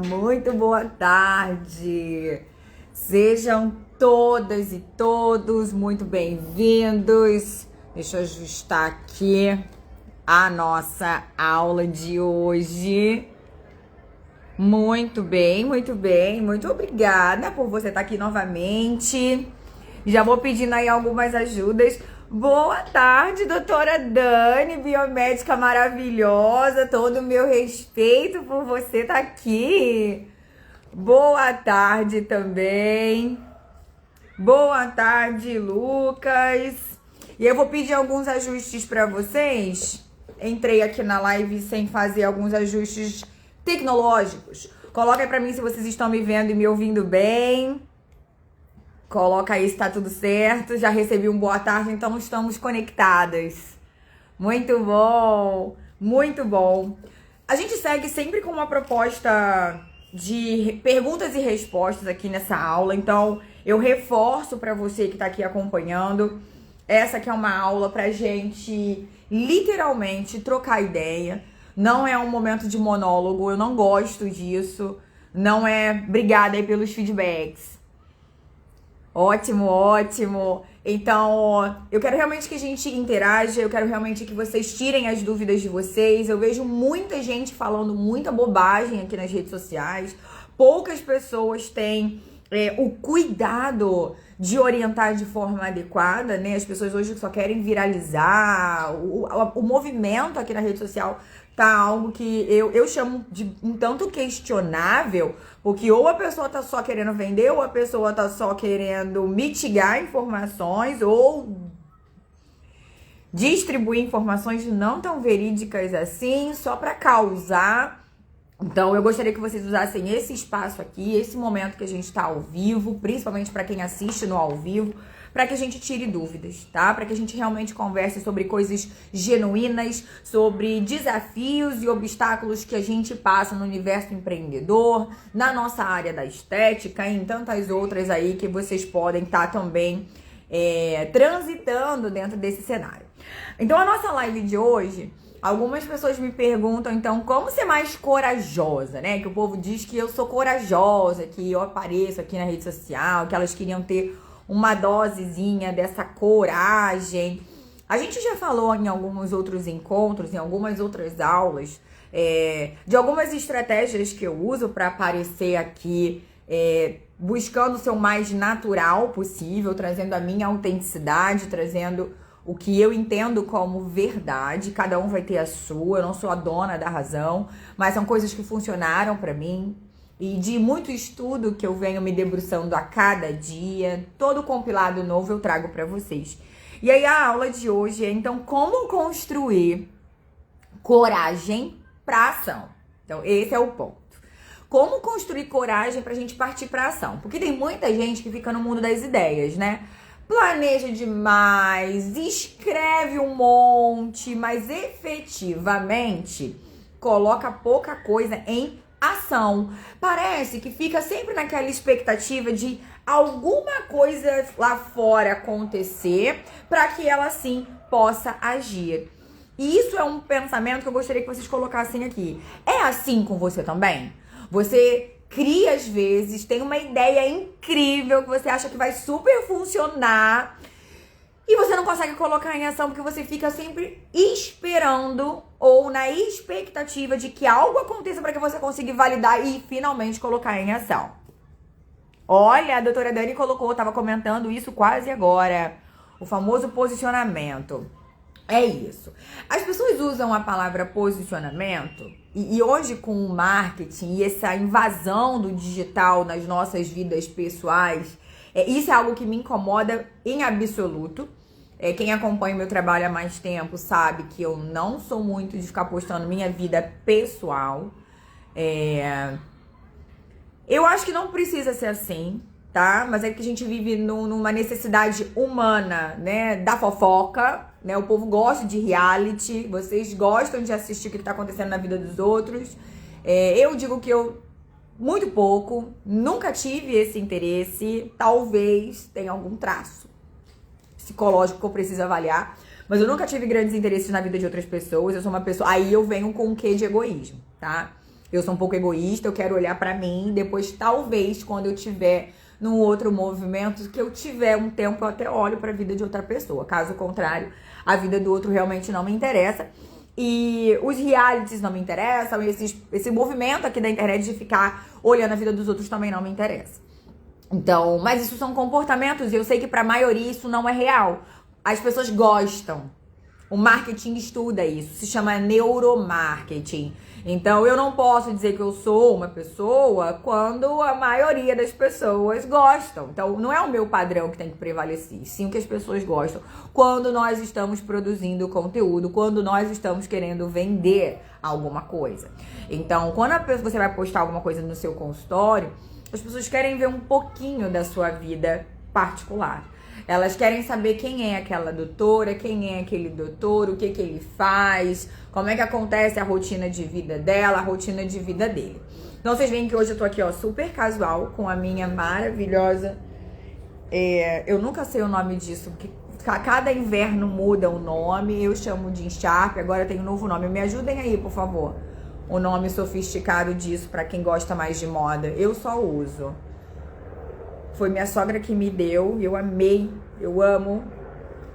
Muito boa tarde! Sejam todas e todos muito bem-vindos. Deixa eu ajustar aqui a nossa aula de hoje. Muito bem, muito bem. Muito obrigada por você estar aqui novamente. Já vou pedindo aí algumas ajudas. Boa tarde, doutora Dani, biomédica maravilhosa. Todo o meu respeito por você estar aqui. Boa tarde também. Boa tarde, Lucas. E eu vou pedir alguns ajustes para vocês. Entrei aqui na live sem fazer alguns ajustes tecnológicos. Coloca aí para mim se vocês estão me vendo e me ouvindo bem. Coloca aí se tá tudo certo. Já recebi um boa tarde, então estamos conectadas. Muito bom, muito bom. A gente segue sempre com uma proposta de perguntas e respostas aqui nessa aula. Então, eu reforço para você que tá aqui acompanhando. Essa aqui é uma aula pra gente literalmente trocar ideia. Não é um momento de monólogo, eu não gosto disso. Não é obrigada aí pelos feedbacks. Ótimo, ótimo. Então, eu quero realmente que a gente interaja, eu quero realmente que vocês tirem as dúvidas de vocês. Eu vejo muita gente falando muita bobagem aqui nas redes sociais. Poucas pessoas têm o cuidado de orientar de forma adequada, né? As pessoas hoje só querem viralizar. O movimento aqui na rede social tá algo que eu chamo de um tanto questionável, porque ou a pessoa tá só querendo vender, ou a pessoa tá só querendo mitigar informações, ou distribuir informações não tão verídicas assim, só para causar. Então, eu gostaria que vocês usassem esse espaço aqui, esse momento que a gente tá ao vivo, principalmente para quem assiste no ao vivo, para que a gente tire dúvidas, tá? Para que a gente realmente converse sobre coisas genuínas, sobre desafios e obstáculos que a gente passa no universo empreendedor, na nossa área da estética e em tantas outras aí que vocês podem estar também transitando dentro desse cenário. Então, a nossa live de hoje, algumas pessoas me perguntam, então, como ser mais corajosa, né? Que o povo diz que eu sou corajosa, que eu apareço aqui na rede social, que elas queriam ter uma dosezinha dessa coragem. A gente já falou em alguns outros encontros, em algumas outras aulas, de algumas estratégias que eu uso para aparecer aqui, buscando ser o mais natural possível, trazendo a minha autenticidade, trazendo o que eu entendo como verdade. Cada um vai ter a sua, eu não sou a dona da razão, mas são coisas que funcionaram para mim. E de muito estudo que eu venho me debruçando a cada dia, todo compilado novo eu trago para vocês. E aí a aula de hoje é, então, como construir coragem para ação. Então, esse é o ponto. Como construir coragem pra gente partir pra ação? Porque tem muita gente que fica no mundo das ideias, né? Planeja demais, escreve um monte, mas efetivamente coloca pouca coisa em ação. Parece que fica sempre naquela expectativa de alguma coisa lá fora acontecer para que ela sim possa agir. E isso é um pensamento que eu gostaria que vocês colocassem aqui. É assim com você também? Você cria às vezes, tem uma ideia incrível que você acha que vai super funcionar e você não consegue colocar em ação porque você fica sempre esperando ou na expectativa de que algo aconteça para que você consiga validar e finalmente colocar em ação. Olha, a doutora Dani colocou, estava comentando isso quase agora, o famoso posicionamento. É isso. As pessoas usam a palavra posicionamento e hoje com o marketing e essa invasão do digital nas nossas vidas pessoais, isso é algo que me incomoda em absoluto. Quem acompanha o meu trabalho há mais tempo sabe que eu não sou muito de ficar postando minha vida pessoal. Eu acho que não precisa ser assim, tá? Mas é que a gente vive numa necessidade humana, né? Da fofoca, né? O povo gosta de reality, vocês gostam de assistir o que tá acontecendo na vida dos outros. Eu digo que eu, muito pouco, nunca tive esse interesse, talvez tenha algum traço psicológico que eu preciso avaliar, mas eu nunca tive grandes interesses na vida de outras pessoas, eu sou uma pessoa... Aí eu venho com um quê de egoísmo, tá? Eu sou um pouco egoísta, eu quero olhar pra mim, depois talvez quando eu tiver num outro movimento, que eu tiver um tempo, eu até olho pra vida de outra pessoa. Caso contrário, a vida do outro realmente não me interessa. E os realities não me interessam, esse movimento aqui da internet de ficar olhando a vida dos outros também não me interessa. Então, mas isso são comportamentos e eu sei que pra maioria isso não é real. As pessoas gostam. O marketing estuda isso, se chama neuromarketing. Então, eu não posso dizer que eu sou uma pessoa quando a maioria das pessoas gostam. Então, não é o meu padrão que tem que prevalecer, sim o que as pessoas gostam. Quando nós estamos produzindo conteúdo, quando nós estamos querendo vender alguma coisa. Então, quando você vai postar alguma coisa no seu consultório, as pessoas querem ver um pouquinho da sua vida particular. Elas querem saber quem é aquela doutora, quem é aquele doutor, o que ele faz, como é que acontece a rotina de vida dela, a rotina de vida dele. Então vocês veem que hoje eu tô aqui, ó, super casual, com a minha maravilhosa... eu nunca sei o nome disso, porque cada inverno muda o nome, eu chamo de encharpe, agora tem um novo nome. Me ajudem aí, por favor, o nome sofisticado disso, pra quem gosta mais de moda. Eu só uso. Foi minha sogra que me deu, eu amei, eu amo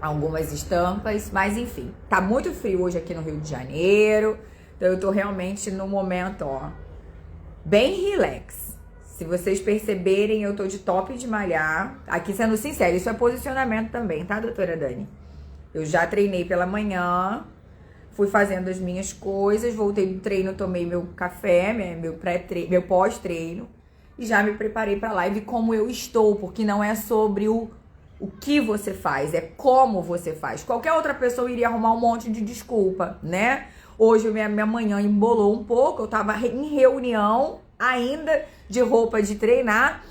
algumas estampas, mas enfim, tá muito frio hoje aqui no Rio de Janeiro, então eu tô realmente no momento, ó, bem relax. Se vocês perceberem, eu tô de top de malhar, aqui sendo sincero, isso é posicionamento também, tá, doutora Dani? Eu já treinei pela manhã, fui fazendo as minhas coisas, voltei do treino, tomei meu café, meu pós-treino, e já me preparei pra live como eu estou, porque não é sobre o que você faz, é como você faz. Qualquer outra pessoa iria arrumar um monte de desculpa, né? Hoje minha manhã embolou um pouco, eu tava em reunião ainda de roupa de treinar,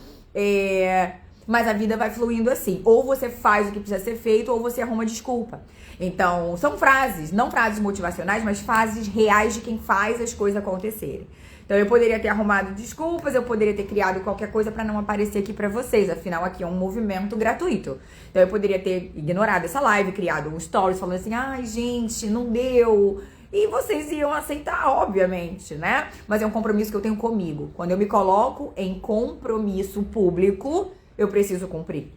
mas a vida vai fluindo assim. Ou você faz o que precisa ser feito, ou você arruma desculpa. Então, são frases, não frases motivacionais, mas frases reais de quem faz as coisas acontecerem. Então, eu poderia ter arrumado desculpas, eu poderia ter criado qualquer coisa pra não aparecer aqui pra vocês. Afinal, aqui é um movimento gratuito. Então, eu poderia ter ignorado essa live, criado um stories falando assim, ai, gente, não deu. E vocês iam aceitar, obviamente, né? Mas é um compromisso que eu tenho comigo. Quando eu me coloco em compromisso público, eu preciso cumprir.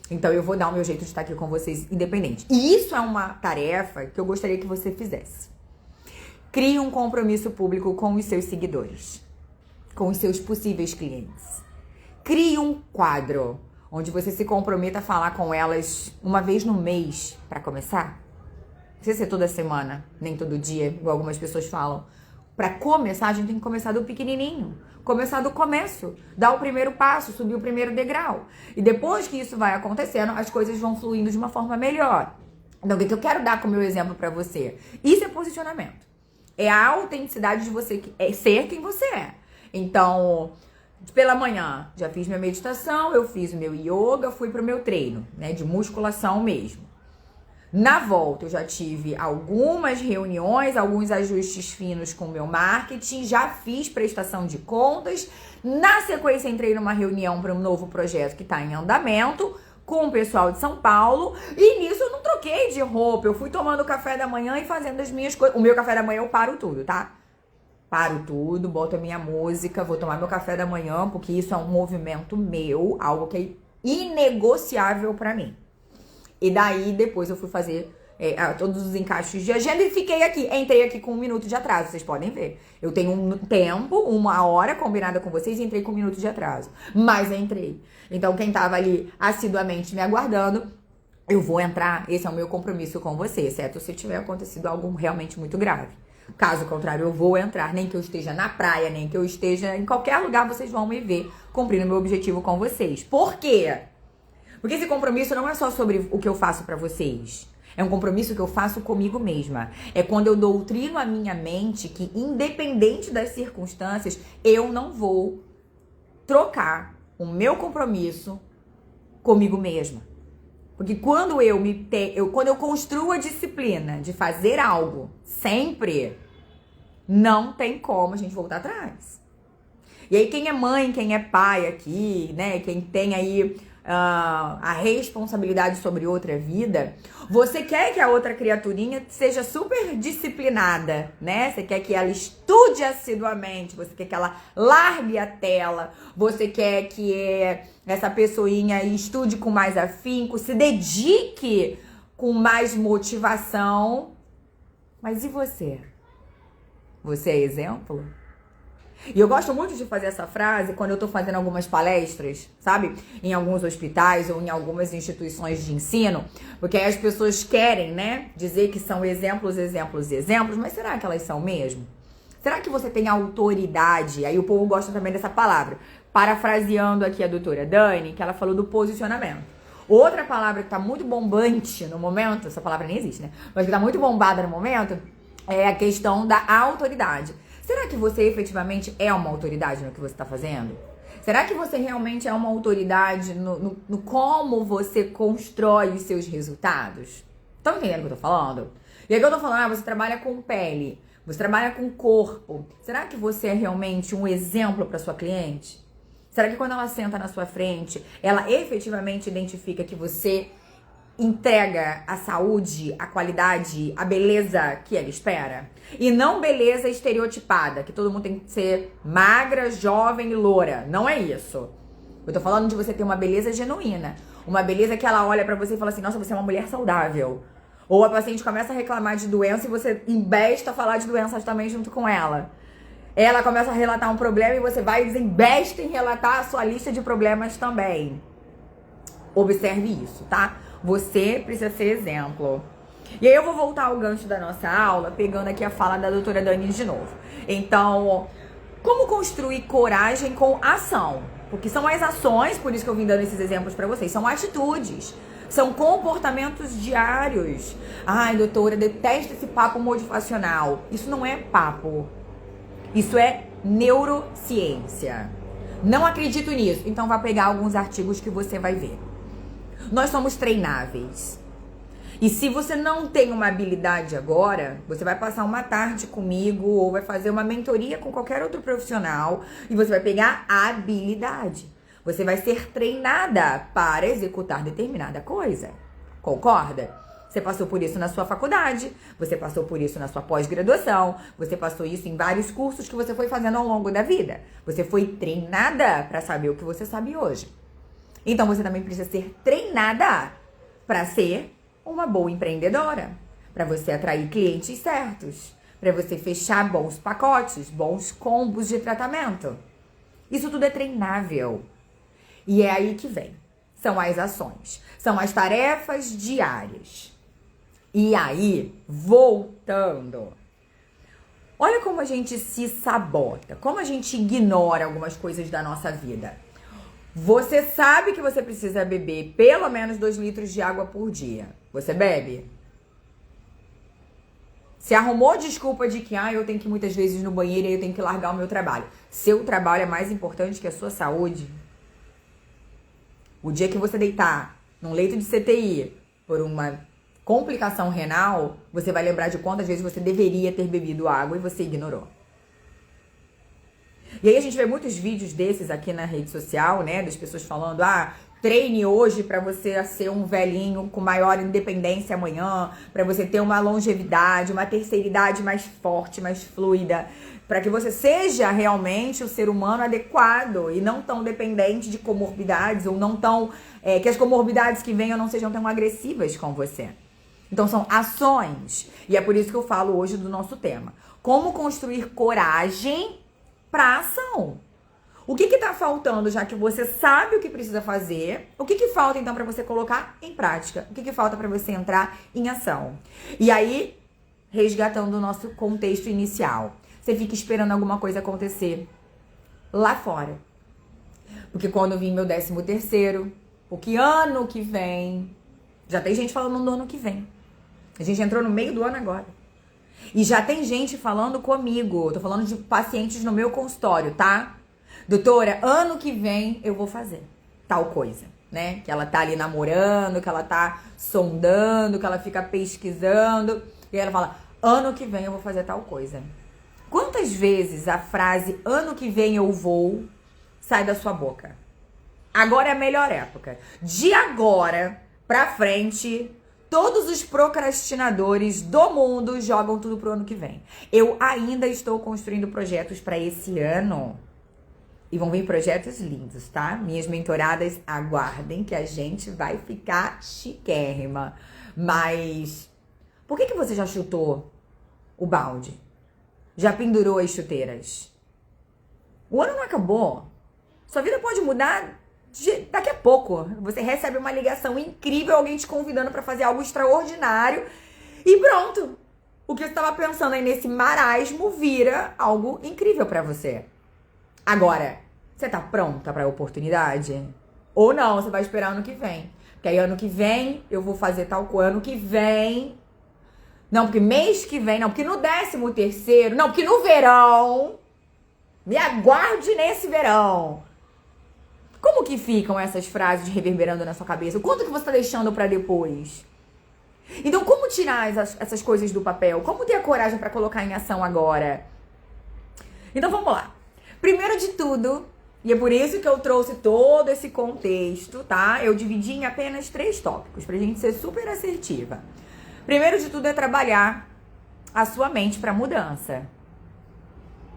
Então, eu vou dar o meu jeito de estar aqui com vocês, independente. E isso é uma tarefa que eu gostaria que você fizesse. Crie um compromisso público com os seus seguidores, com os seus possíveis clientes. Crie um quadro onde você se comprometa a falar com elas uma vez no mês, para começar. Não precisa ser toda semana, nem todo dia, igual algumas pessoas falam. Para começar, a gente tem que começar do pequenininho. Começar do começo, dar o primeiro passo, subir o primeiro degrau. E depois que isso vai acontecendo, as coisas vão fluindo de uma forma melhor. Então, o que eu quero dar como meu exemplo para você? Isso é posicionamento. É a autenticidade de você ser quem você é. Então, pela manhã, já fiz minha meditação, eu fiz o meu yoga, fui pro meu treino, né, de musculação mesmo. Na volta, eu já tive algumas reuniões, alguns ajustes finos com o meu marketing, já fiz prestação de contas. Na sequência, entrei numa reunião para um novo projeto que está em andamento, com o pessoal de São Paulo, e nisso eu não troquei de roupa, eu fui tomando café da manhã e fazendo as minhas coisas. O meu café da manhã eu paro tudo, tá? Paro tudo, boto a minha música, vou tomar meu café da manhã, porque isso é um movimento meu, algo que é inegociável pra mim. E daí, depois eu fui fazer todos os encaixes de agenda e fiquei aqui. Entrei aqui com 1 minuto de atraso, vocês podem ver. Eu tenho um tempo, 1 hora combinada com vocês e entrei com 1 minuto de atraso. Mas entrei. Então, quem tava ali assiduamente me aguardando, eu vou entrar. Esse é o meu compromisso com você, exceto se tiver acontecido algo realmente muito grave. Caso contrário, eu vou entrar, nem que eu esteja na praia, nem que eu esteja em qualquer lugar, vocês vão me ver cumprindo meu objetivo com vocês. Por quê? Porque esse compromisso não é só sobre o que eu faço pra vocês. É um compromisso que eu faço comigo mesma. É quando eu doutrino a minha mente que, independente das circunstâncias, eu não vou trocar o meu compromisso comigo mesma. Porque quando quando eu construo a disciplina de fazer algo sempre, não tem como a gente voltar atrás. E aí quem é mãe, quem é pai aqui, né, quem tem aí a responsabilidade sobre outra vida, você quer que a outra criaturinha seja super disciplinada, né? Você quer que ela estude assiduamente, você quer que ela largue a tela, você quer que essa pessoinha estude com mais afinco, se dedique com mais motivação. Mas e você? Você é exemplo? E eu gosto muito de fazer essa frase quando eu tô fazendo algumas palestras, sabe? Em alguns hospitais ou em algumas instituições de ensino, porque aí as pessoas querem, né, dizer que são exemplos, mas será que elas são mesmo? Será que você tem autoridade? Aí o povo gosta também dessa palavra. Parafraseando aqui a doutora Dani, que ela falou do posicionamento. Outra palavra que tá muito bombante no momento, essa palavra nem existe, né? Mas que tá muito bombada no momento, é a questão da autoridade. Será que você efetivamente é uma autoridade no que você está fazendo? Será que você realmente é uma autoridade no como você constrói os seus resultados? Estão entendendo o que eu tô falando? E aí que eu tô falando, você trabalha com pele, você trabalha com corpo. Será que você é realmente um exemplo para sua cliente? Será que quando ela senta na sua frente, ela efetivamente identifica que você entrega a saúde, a qualidade, a beleza que ela espera? E não beleza estereotipada, que todo mundo tem que ser magra, jovem e loura. Não é isso. Eu tô falando de você ter uma beleza genuína. Uma beleza que ela olha pra você e fala assim, nossa, você é uma mulher saudável. Ou a paciente começa a reclamar de doença e você embesta a falar de doenças também junto com ela. Ela começa a relatar um problema e você vai e desembesta em relatar a sua lista de problemas também. Observe isso, tá? Você precisa ser exemplo. E aí eu vou voltar ao gancho da nossa aula, pegando aqui a fala da doutora Dani de novo. Então, como construir coragem com ação? Porque são as ações, por isso que eu vim dando esses exemplos pra vocês, são atitudes, são comportamentos diários. Ai, doutora, detesto esse papo motivacional. Isso não é papo. Isso é neurociência. Não acredito nisso. Então vai pegar alguns artigos que você vai ver. Nós somos treináveis. E se você não tem uma habilidade agora, você vai passar uma tarde comigo ou vai fazer uma mentoria com qualquer outro profissional e você vai pegar a habilidade. Você vai ser treinada para executar determinada coisa. Concorda? Você passou por isso na sua faculdade, você passou por isso na sua pós-graduação, você passou isso em vários cursos que você foi fazendo ao longo da vida. Você foi treinada para saber o que você sabe hoje. Então você também precisa ser treinada para ser uma boa empreendedora, para você atrair clientes certos, para você fechar bons pacotes, bons combos de tratamento. Isso tudo é treinável. E é aí que vem. São as ações, são as tarefas diárias. E aí, voltando, olha como a gente se sabota, como a gente ignora algumas coisas da nossa vida. Você sabe que você precisa beber pelo menos 2 litros de água por dia. Você bebe? Se arrumou desculpa de que eu tenho que ir muitas vezes no banheiro e eu tenho que largar o meu trabalho. Seu trabalho é mais importante que a sua saúde. O dia que você deitar num leito de CTI por uma complicação renal, você vai lembrar de quantas vezes você deveria ter bebido água e você ignorou. E aí a gente vê muitos vídeos desses aqui na rede social, né? Das pessoas falando, treine hoje para você ser um velhinho com maior independência amanhã, para você ter uma longevidade, uma terceira idade mais forte, mais fluida, para que você seja realmente o ser humano adequado e não tão dependente de comorbidades, ou não tão que as comorbidades que venham não sejam tão agressivas com você. Então são ações. E é por isso que eu falo hoje do nosso tema. Como construir coragem para ação. O que tá faltando, já que você sabe o que precisa fazer? O que falta, então, para você colocar em prática? O que falta para você entrar em ação? E aí, resgatando o nosso contexto inicial. Você fica esperando alguma coisa acontecer lá fora. Porque quando vir meu 13º, porque ano que vem... Já tem gente falando no ano que vem. A gente entrou no meio do ano agora. E já tem gente falando comigo. Tô falando de pacientes no meu consultório, tá? Doutora, ano que vem eu vou fazer tal coisa, né? Que ela tá ali namorando, que ela tá sondando, que ela fica pesquisando. E ela fala, ano que vem eu vou fazer tal coisa. Quantas vezes a frase, ano que vem eu vou, sai da sua boca? Agora é a melhor época. De agora pra frente, todos os procrastinadores do mundo jogam tudo pro ano que vem. Eu ainda estou construindo projetos pra esse ano. E vão vir projetos lindos, tá? Minhas mentoradas, aguardem que a gente vai ficar chiquérrima. Mas por que você já chutou o balde? Já pendurou as chuteiras? O ano não acabou. Sua vida pode mudar daqui a pouco. Você recebe uma ligação incrível, alguém te convidando pra fazer algo extraordinário. E pronto. O que você estava pensando aí nesse marasmo vira algo incrível pra você. Agora, você tá pronta pra oportunidade? Ou não, você vai esperar ano que vem. Porque aí ano que vem eu vou fazer tal coisa. Ano que vem... Não, porque mês que vem... Não, porque no 13º... Não, porque no verão... Me aguarde nesse verão. Como que ficam essas frases reverberando na sua cabeça? O quanto que você tá deixando pra depois? Então, como tirar essas coisas do papel? Como ter a coragem pra colocar em ação agora? Então, vamos lá. Primeiro de tudo, e é por isso que eu trouxe todo esse contexto, tá? Eu dividi em apenas 3 tópicos, pra gente ser super assertiva. Primeiro de tudo é trabalhar a sua mente pra mudança.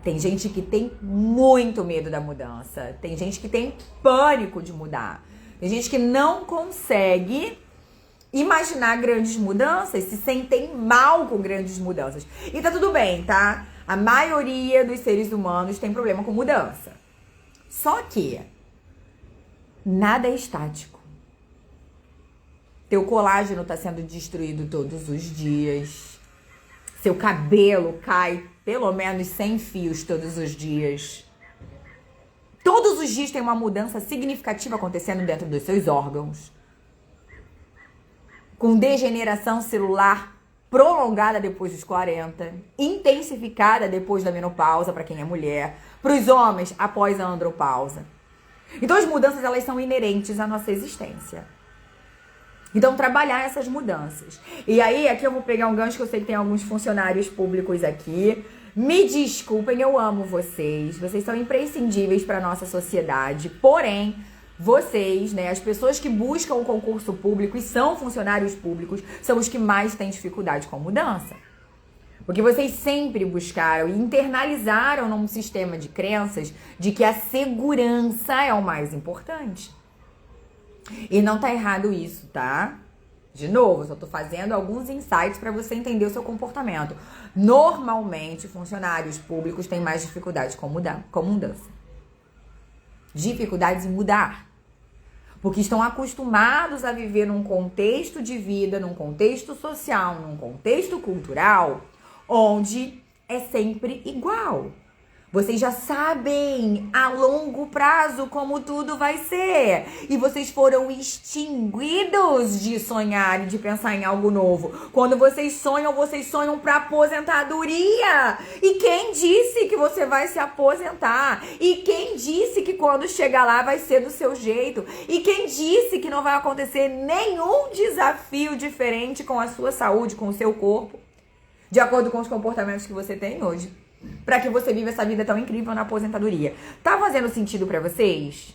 Tem gente que tem muito medo da mudança. Tem gente que tem pânico de mudar. Tem gente que não consegue imaginar grandes mudanças, se sentem mal com grandes mudanças. E tá tudo bem, tá? A maioria dos seres humanos tem problema com mudança. Só que nada é estático. Teu colágeno tá sendo destruído todos os dias. Seu cabelo cai pelo menos 100 fios todos os dias. Todos os dias tem uma mudança significativa acontecendo dentro dos seus órgãos. Com degeneração celular prolongada depois dos 40, intensificada depois da menopausa para quem é mulher, para os homens após a andropausa. Então as mudanças elas são inerentes à nossa existência. Então trabalhar essas mudanças. E aí aqui eu vou pegar um gancho que eu sei que tem alguns funcionários públicos aqui. Me desculpem, eu amo vocês. Vocês são imprescindíveis para nossa sociedade. Porém, vocês, né, as pessoas que buscam o concurso público e são funcionários públicos, são os que mais têm dificuldade com mudança. Porque vocês sempre buscaram e internalizaram num sistema de crenças de que a segurança é o mais importante. E não tá errado isso, tá? De novo, eu só tô fazendo alguns insights para você entender o seu comportamento. Normalmente, funcionários públicos têm mais dificuldade com mudança. Dificuldades em mudar. Porque estão acostumados a viver num contexto de vida, num contexto social, num contexto cultural, onde é sempre igual. Vocês já sabem a longo prazo como tudo vai ser. E vocês foram extinguidos de sonhar e de pensar em algo novo. Quando vocês sonham para aposentadoria. E quem disse que você vai se aposentar? E quem disse que quando chegar lá vai ser do seu jeito? E quem disse que não vai acontecer nenhum desafio diferente com a sua saúde, com o seu corpo? De acordo com os comportamentos que você tem hoje. Pra que você viva essa vida tão incrível na aposentadoria. Tá fazendo sentido pra vocês?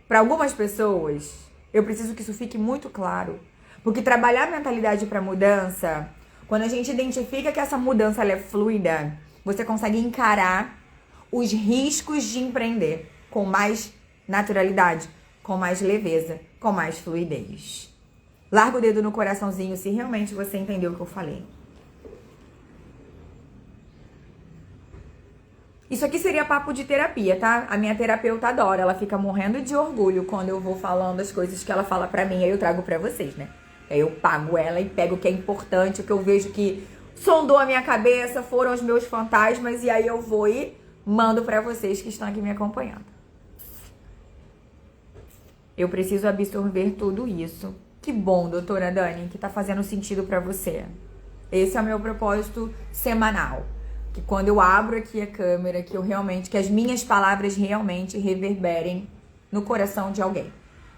Pra algumas pessoas, eu preciso que isso fique muito claro. Porque trabalhar a mentalidade pra mudança, quando a gente identifica que essa mudança ela é fluida, você consegue encarar os riscos de empreender com mais naturalidade, com mais leveza, com mais fluidez. Larga o dedo no coraçãozinho se realmente você entendeu o que eu falei. Isso aqui seria papo de terapia, tá? A minha terapeuta adora, ela fica morrendo de orgulho quando eu vou falando as coisas que ela fala pra mim, aí eu trago pra vocês, né? Aí eu pago ela e pego o que é importante, o que eu vejo que sondou a minha cabeça, foram os meus fantasmas, e aí eu vou e mando pra vocês que estão aqui me acompanhando. Eu preciso absorver tudo isso. Que bom, doutora Dani, que tá fazendo sentido pra você. Esse é o meu propósito semanal. Que quando eu abro aqui a câmera, que as minhas palavras realmente reverberem no coração de alguém.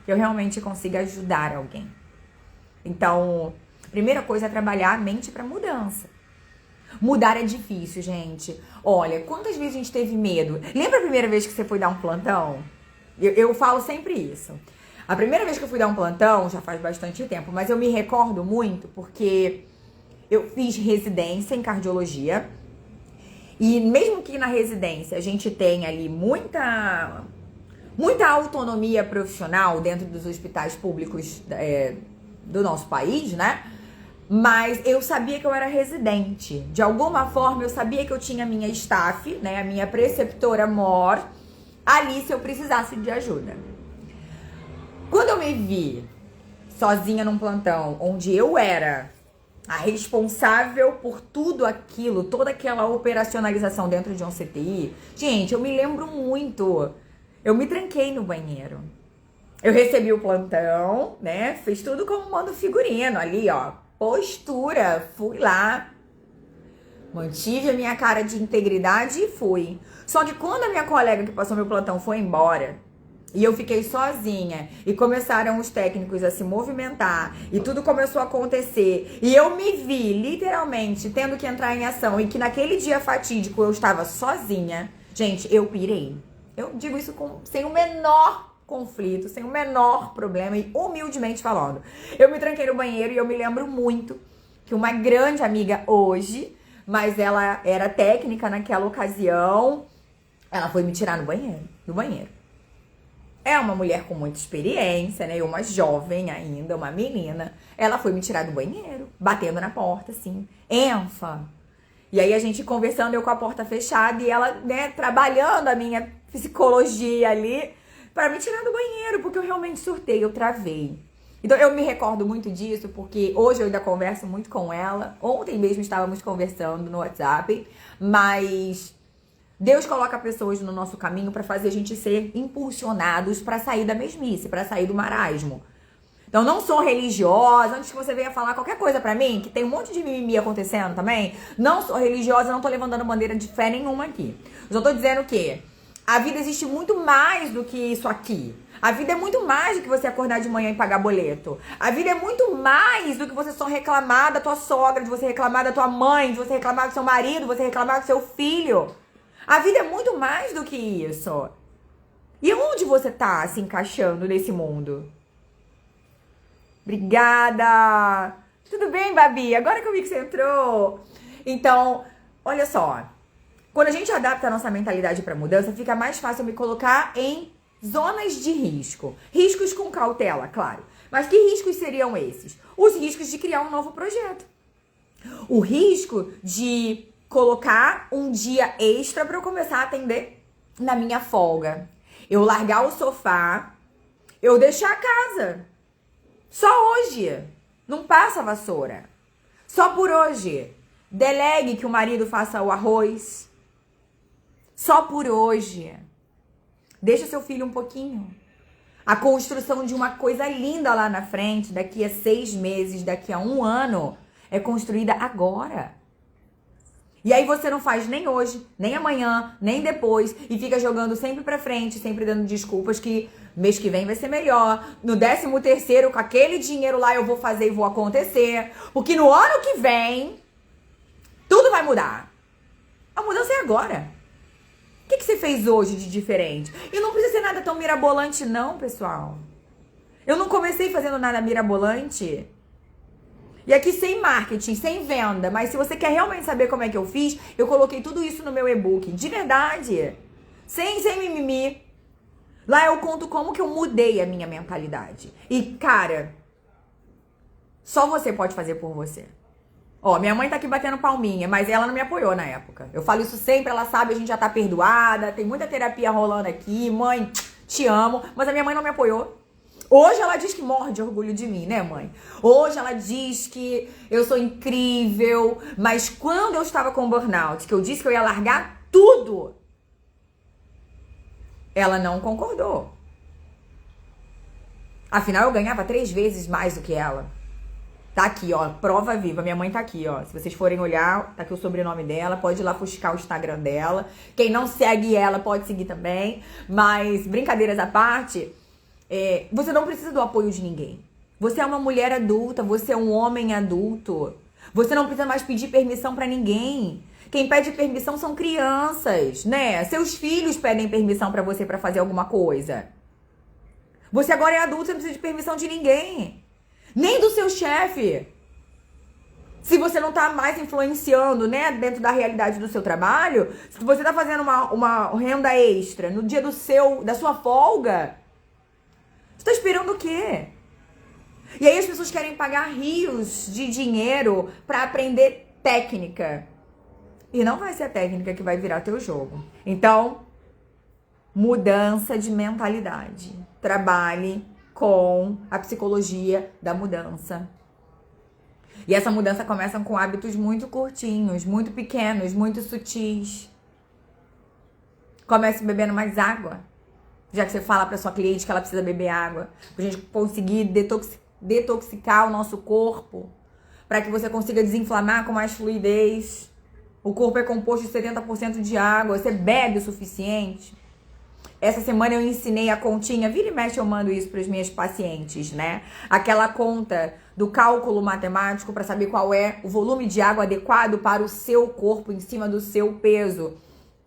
Que eu realmente consiga ajudar alguém. Então, a primeira coisa é trabalhar a mente para mudança. Mudar é difícil, gente. Olha, quantas vezes a gente teve medo? Lembra a primeira vez que você foi dar um plantão? Eu falo sempre isso. A primeira vez que eu fui dar um plantão, já faz bastante tempo, mas eu me recordo muito porque eu fiz residência em cardiologia. E mesmo que na residência a gente tenha ali muita autonomia profissional dentro dos hospitais públicos do nosso país, né? Mas eu sabia que eu era residente. De alguma forma, eu sabia que eu tinha a minha staff, né? A minha preceptora mor, ali se eu precisasse de ajuda. Quando eu me vi sozinha num plantão, onde eu era a responsável por tudo aquilo, toda aquela operacionalização dentro de um CTI, gente, eu me lembro muito. Eu me tranquei no banheiro. Eu recebi o plantão, né? Fiz tudo como manda o figurino ali, ó. Postura, fui lá. Mantive a minha cara de integridade e fui. Só que quando a minha colega que passou meu plantão foi embora, e eu fiquei sozinha, e começaram os técnicos a se movimentar, e tudo começou a acontecer, e eu me vi, literalmente, tendo que entrar em ação, e que naquele dia fatídico eu estava sozinha, gente, eu pirei. Eu digo isso sem o menor conflito, sem o menor problema, e humildemente falando. Eu me tranquei no banheiro e eu me lembro muito que uma grande amiga hoje, mas ela era técnica naquela ocasião, ela foi me tirar no banheiro. É uma mulher com muita experiência, né? Uma jovem ainda, uma menina. Ela foi me tirar do banheiro, batendo na porta, assim. Enfa. E aí a gente conversando, eu com a porta fechada e ela, né, trabalhando a minha psicologia ali para me tirar do banheiro, porque eu realmente surtei, eu travei. Então eu me recordo muito disso, porque hoje eu ainda converso muito com ela. Ontem mesmo estávamos conversando no WhatsApp, mas Deus coloca pessoas no nosso caminho para fazer a gente ser impulsionados para sair da mesmice, para sair do marasmo. Então, não sou religiosa, antes que você venha falar qualquer coisa pra mim, que tem um monte de mimimi acontecendo também, não sou religiosa, não tô levantando bandeira de fé nenhuma aqui. Eu só tô dizendo que a vida existe muito mais do que isso aqui. A vida é muito mais do que você acordar de manhã e pagar boleto. A vida é muito mais do que você só reclamar da tua sogra, de você reclamar da tua mãe, de você reclamar do seu marido, de você reclamar do seu filho. A vida é muito mais do que isso. E onde você tá se encaixando nesse mundo? Obrigada! Tudo bem, Babi? Agora que eu vi que você entrou. Então, olha só. Quando a gente adapta a nossa mentalidade para mudança, fica mais fácil me colocar em zonas de risco. Riscos com cautela, claro. Mas que riscos seriam esses? Os riscos de criar um novo projeto. O risco de colocar um dia extra para eu começar a atender na minha folga. Eu largar o sofá, eu deixar a casa. Só hoje. Não passa a vassoura. Só por hoje. Delegue que o marido faça o arroz. Só por hoje. Deixa seu filho um pouquinho. A construção de uma coisa linda lá na frente, daqui a 6 meses, daqui a 1 ano, é construída agora. E aí você não faz nem hoje, nem amanhã, nem depois, e fica jogando sempre pra frente, sempre dando desculpas que mês que vem vai ser melhor, no 13º, com aquele dinheiro lá eu vou fazer e vou acontecer, porque no ano que vem, tudo vai mudar. A mudança é agora. O que você fez hoje de diferente? E não precisa ser nada tão mirabolante não, pessoal. Eu não comecei fazendo nada mirabolante. E aqui sem marketing, sem venda, mas se você quer realmente saber como é que eu fiz, eu coloquei tudo isso no meu e-book, de verdade, sem mimimi. Lá eu conto como que eu mudei a minha mentalidade. E, cara, só você pode fazer por você. Ó, minha mãe tá aqui batendo palminha, mas ela não me apoiou na época. Eu falo isso sempre, ela sabe, a gente já tá perdoada, tem muita terapia rolando aqui, mãe, te amo, mas a minha mãe não me apoiou. Hoje ela diz que morre de orgulho de mim, né, mãe? Hoje ela diz que eu sou incrível, mas quando eu estava com burnout, que eu disse que eu ia largar tudo, ela não concordou. Afinal, eu ganhava 3 vezes mais do que ela. Tá aqui, ó, prova viva. Minha mãe tá aqui, ó. Se vocês forem olhar, tá aqui o sobrenome dela. Pode ir lá buscar o Instagram dela. Quem não segue ela, pode seguir também. Mas, brincadeiras à parte... você não precisa do apoio de ninguém. Você é uma mulher adulta, você é um homem adulto. Você não precisa mais pedir permissão pra ninguém. Quem pede permissão são crianças, né? Seus filhos pedem permissão pra você pra fazer alguma coisa. Você agora é adulto, você não precisa de permissão de ninguém. Nem do seu chefe. Se você não tá mais influenciando, né, dentro da realidade do seu trabalho, se você tá fazendo uma renda extra no dia da sua folga, você tá esperando o quê? E aí as pessoas querem pagar rios de dinheiro pra aprender técnica. E não vai ser a técnica que vai virar teu jogo. Então, mudança de mentalidade. Trabalhe com a psicologia da mudança. E essa mudança começa com hábitos muito curtinhos, muito pequenos, muito sutis. Comece bebendo mais água. Já que você fala para sua cliente que ela precisa beber água. Pra gente conseguir detoxicar o nosso corpo. Para que você consiga desinflamar com mais fluidez. O corpo é composto de 70% de água. Você bebe o suficiente? Essa semana eu ensinei a continha. Vira e mexe eu mando isso para as minhas pacientes, né? Aquela conta do cálculo matemático para saber qual é o volume de água adequado para o seu corpo em cima do seu peso.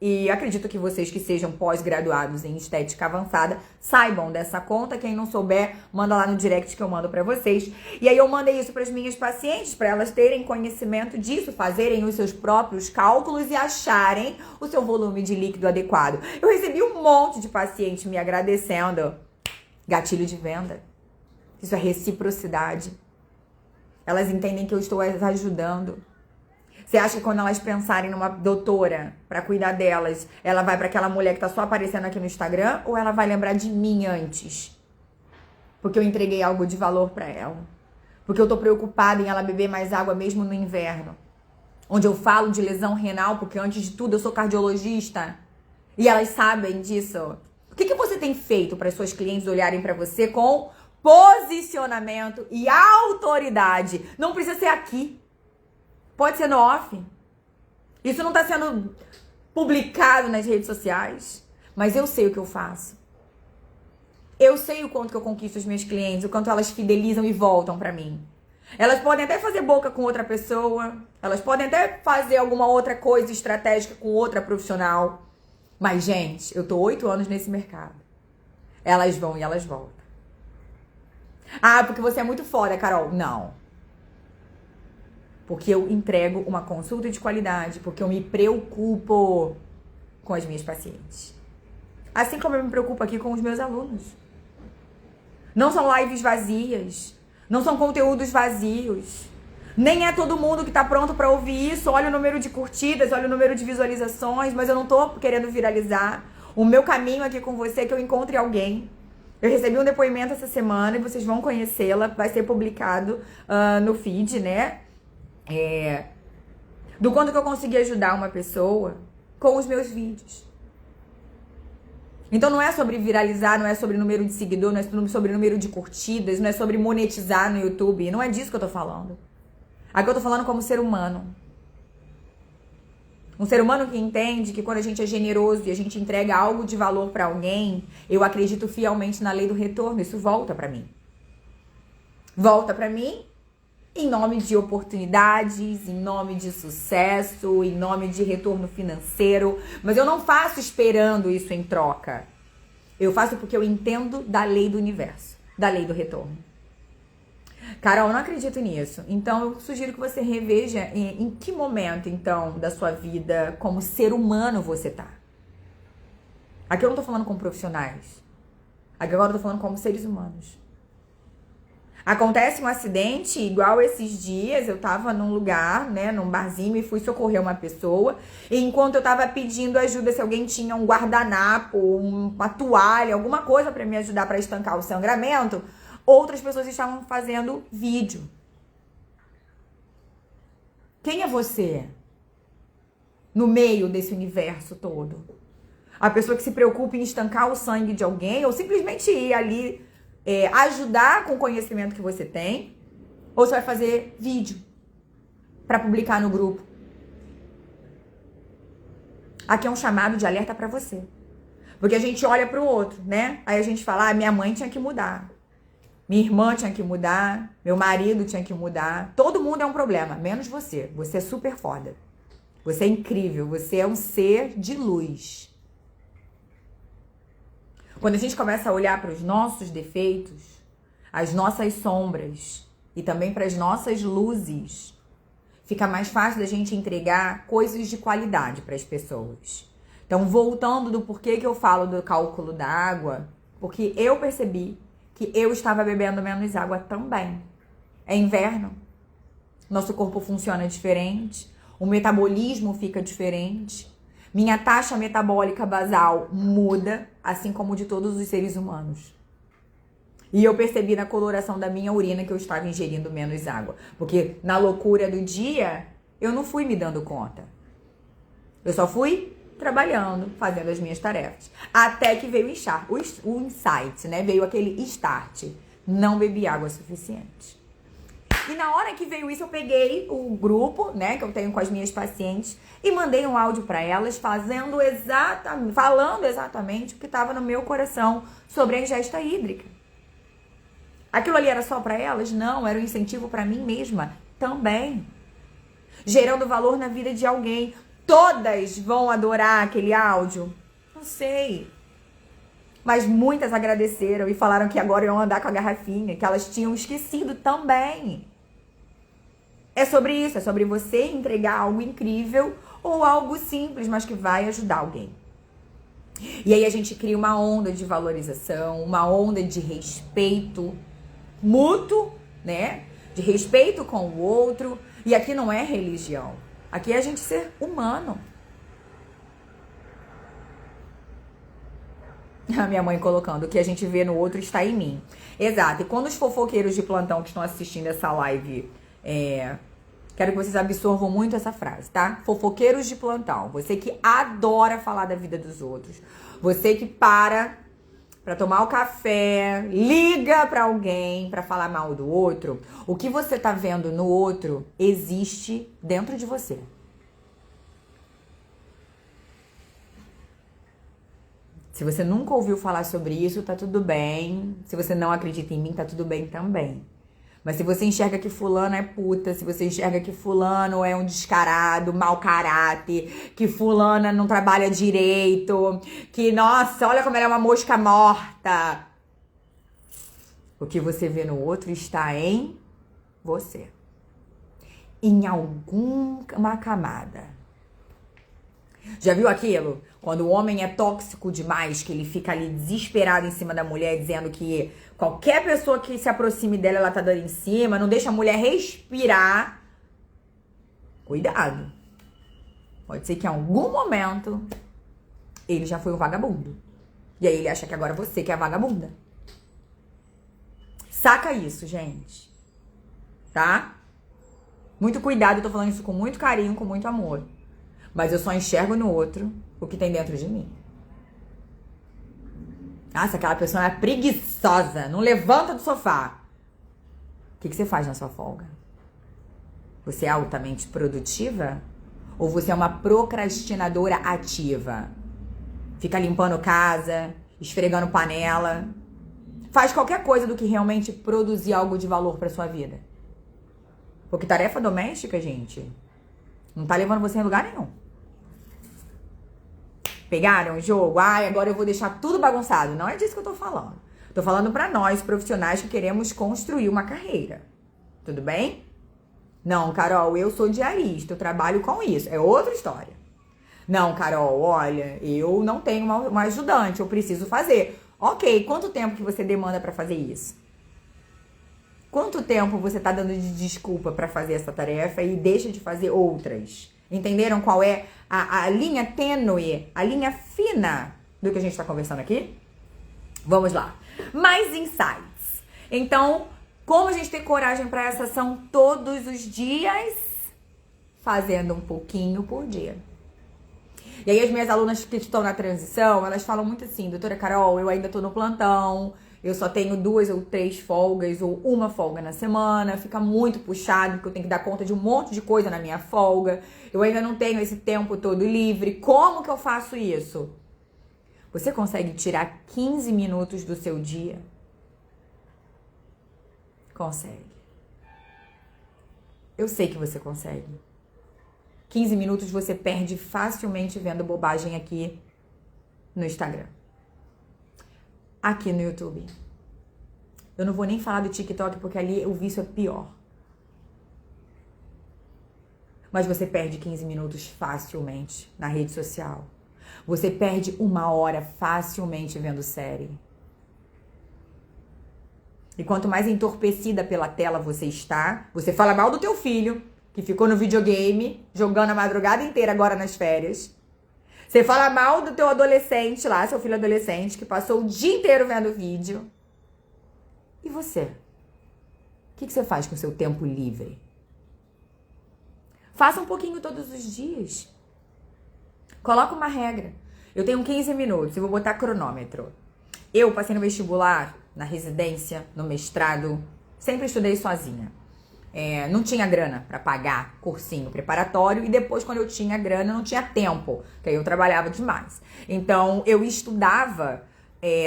E acredito que vocês que sejam pós-graduados em estética avançada saibam dessa conta. Quem não souber, manda lá no direct que eu mando pra vocês. E aí eu mandei isso para as minhas pacientes, para elas terem conhecimento disso, fazerem os seus próprios cálculos e acharem o seu volume de líquido adequado. Eu recebi um monte de pacientes me agradecendo. Gatilho de venda. Isso é reciprocidade. Elas entendem que eu estou as ajudando. Você acha que quando elas pensarem numa doutora pra cuidar delas, ela vai pra aquela mulher que tá só aparecendo aqui no Instagram? Ou ela vai lembrar de mim antes? Porque eu entreguei algo de valor pra ela. Porque eu tô preocupada em ela beber mais água mesmo no inverno. Onde eu falo de lesão renal, porque antes de tudo eu sou cardiologista. E elas sabem disso. O que você tem feito para as suas clientes olharem pra você com posicionamento e autoridade? Não precisa ser aqui. Pode ser no off. Isso não está sendo publicado nas redes sociais. Mas eu sei o que eu faço. Eu sei o quanto que eu conquisto os meus clientes, o quanto elas fidelizam e voltam para mim. Elas podem até fazer boca com outra pessoa. Elas podem até fazer alguma outra coisa estratégica com outra profissional. Mas, gente, eu tô 8 anos nesse mercado. Elas vão e elas voltam. Ah, porque você é muito foda, Carol. Não. Porque eu entrego uma consulta de qualidade, porque eu me preocupo com as minhas pacientes. Assim como eu me preocupo aqui com os meus alunos. Não são lives vazias, não são conteúdos vazios. Nem é todo mundo que tá pronto pra ouvir isso. Olha o número de curtidas, olha o número de visualizações, mas eu não tô querendo viralizar. O meu caminho aqui com você é que eu encontre alguém. Eu recebi um depoimento essa semana e vocês vão conhecê-la, vai ser publicado no feed, né? Do quanto que eu consegui ajudar uma pessoa com os meus vídeos. Então não é sobre viralizar, não é sobre número de seguidor, não é sobre número de curtidas, não é sobre monetizar no YouTube, não é disso que eu tô falando. Aqui eu tô falando como ser humano. Um ser humano que entende que quando a gente é generoso e a gente entrega algo de valor pra alguém, eu acredito fielmente na lei do retorno, isso volta pra mim. Volta pra mim em nome de oportunidades, em nome de sucesso, em nome de retorno financeiro. Mas eu não faço esperando isso em troca. Eu faço porque eu entendo da lei do universo, da lei do retorno. Carol, eu não acredito nisso. Então, eu sugiro que você reveja em que momento, então, da sua vida, como ser humano você tá. Aqui eu não tô falando com profissionais. Aqui agora eu tô falando como seres humanos. Acontece um acidente igual esses dias, eu tava num lugar, né, num barzinho e fui socorrer uma pessoa. E enquanto eu tava pedindo ajuda, se alguém tinha um guardanapo, uma toalha, alguma coisa pra me ajudar pra estancar o sangramento, outras pessoas estavam fazendo vídeo. Quem é você no meio desse universo todo? A pessoa que se preocupa em estancar o sangue de alguém ou simplesmente ir ali ajudar com o conhecimento que você tem, ou você vai fazer vídeo para publicar no grupo. Aqui é um chamado de alerta para você. Porque a gente olha para o outro, né? Aí a gente fala, minha mãe tinha que mudar. minha irmã tinha que mudar, meu marido tinha que mudar. Todo mundo é um problema, menos você. Você é super foda. Você é incrível, você é um ser de luz. Quando a gente começa a olhar para os nossos defeitos, as nossas sombras e também para as nossas luzes, fica mais fácil da gente entregar coisas de qualidade para as pessoas. Então, voltando do porquê que eu falo do cálculo da água, porque eu percebi que eu estava bebendo menos água também. É inverno, nosso corpo funciona diferente, o metabolismo fica diferente, minha taxa metabólica basal muda, assim como de todos os seres humanos. E eu percebi na coloração da minha urina que eu estava ingerindo menos água. Porque na loucura do dia, eu não fui me dando conta. Eu só fui trabalhando, fazendo as minhas tarefas. Até que veio o insight, né? Veio aquele start. Não bebi água suficiente. E na hora que veio isso, eu peguei o grupo, né, que eu tenho com as minhas pacientes e mandei um áudio para elas falando exatamente o que estava no meu coração sobre a ingesta hídrica. Aquilo ali era só para elas? Não, era um incentivo para mim mesma também. Gerando valor na vida de alguém. Todas vão adorar aquele áudio? Não sei. Mas muitas agradeceram e falaram que agora iam andar com a garrafinha, que elas tinham esquecido também. É sobre isso, é sobre você entregar algo incrível ou algo simples, mas que vai ajudar alguém. E aí a gente cria uma onda de valorização, uma onda de respeito mútuo, né? De respeito com o outro. E aqui não é religião. Aqui é a gente ser humano. A minha mãe colocando, o que a gente vê no outro está em mim. Exato. E quando os fofoqueiros de plantão que estão assistindo essa live, quero que vocês absorvam muito essa frase, tá? Fofoqueiros de plantão. Você que adora falar da vida dos outros. Você que para tomar o café, liga pra alguém pra falar mal do outro. O que você tá vendo no outro existe dentro de você. Se você nunca ouviu falar sobre isso, tá tudo bem. Se você não acredita em mim, tá tudo bem também. Mas se você enxerga que fulano é puta, se você enxerga que fulano é um descarado, mau caráter, que fulana não trabalha direito, que, nossa, olha como ela é uma mosca morta. O que você vê no outro está em você. Em alguma camada. Já viu aquilo? Quando o homem é tóxico demais, que ele fica ali desesperado em cima da mulher, dizendo que qualquer pessoa que se aproxime dela, ela tá dando em cima, não deixa a mulher respirar. Cuidado. Pode ser que em algum momento ele já foi um vagabundo. E aí ele acha que agora você que é a vagabunda. Saca isso, gente. Tá? Muito cuidado, eu tô falando isso com muito carinho, com muito amor. Mas eu só enxergo no outro o que tem dentro de mim. Nossa, aquela pessoa é preguiçosa, não levanta do sofá. O que você faz na sua folga? Você é altamente produtiva? Ou você é uma procrastinadora ativa? Fica limpando casa, esfregando panela. Faz qualquer coisa do que realmente produzir algo de valor pra sua vida. Porque tarefa doméstica, gente, não tá levando você em lugar nenhum. Pegaram o jogo? Ai, agora eu vou deixar tudo bagunçado. Não é disso que eu tô falando. Tô falando pra nós, profissionais que queremos construir uma carreira. Tudo bem? Não, Carol, eu sou diarista, eu trabalho com isso. É outra história. Não, Carol, olha, eu não tenho uma ajudante, eu preciso fazer. Ok, quanto tempo que você demanda pra fazer isso? Quanto tempo você tá dando de desculpa pra fazer essa tarefa e deixa de fazer outras? Entenderam qual é a linha tênue, a linha fina do que a gente está conversando aqui? Vamos lá. Mais insights. Então, como a gente ter coragem para essa ação todos os dias? Fazendo um pouquinho por dia. E aí as minhas alunas que estão na transição, elas falam muito assim, doutora Carol, eu ainda tô no plantão, eu só tenho 2 ou 3 folgas ou uma folga na semana, fica muito puxado porque eu tenho que dar conta de um monte de coisa na minha folga, eu ainda não tenho esse tempo todo livre, como que eu faço isso? Você consegue tirar 15 minutos do seu dia Consegue. Eu sei que você consegue. 15 minutos você perde facilmente vendo bobagem aqui no Instagram. Aqui no YouTube. Eu não vou nem falar do TikTok porque ali o vício é pior. Mas você perde 15 minutos facilmente na rede social. Você perde 1 hora facilmente vendo série. E quanto mais entorpecida pela tela você está, você fala mal do teu filho, que ficou no videogame, jogando a madrugada inteira agora nas férias. Você fala mal do teu adolescente lá, seu filho adolescente, que passou o dia inteiro vendo vídeo. E você? O que você faz com o seu tempo livre? Faça um pouquinho todos os dias. Coloca uma regra. Eu tenho 15 minutos, eu vou botar cronômetro. Eu passei no vestibular, na residência, no mestrado, sempre estudei sozinha. Não tinha grana para pagar cursinho preparatório e depois, quando eu tinha grana, não tinha tempo, porque aí eu trabalhava demais. Então, eu estudava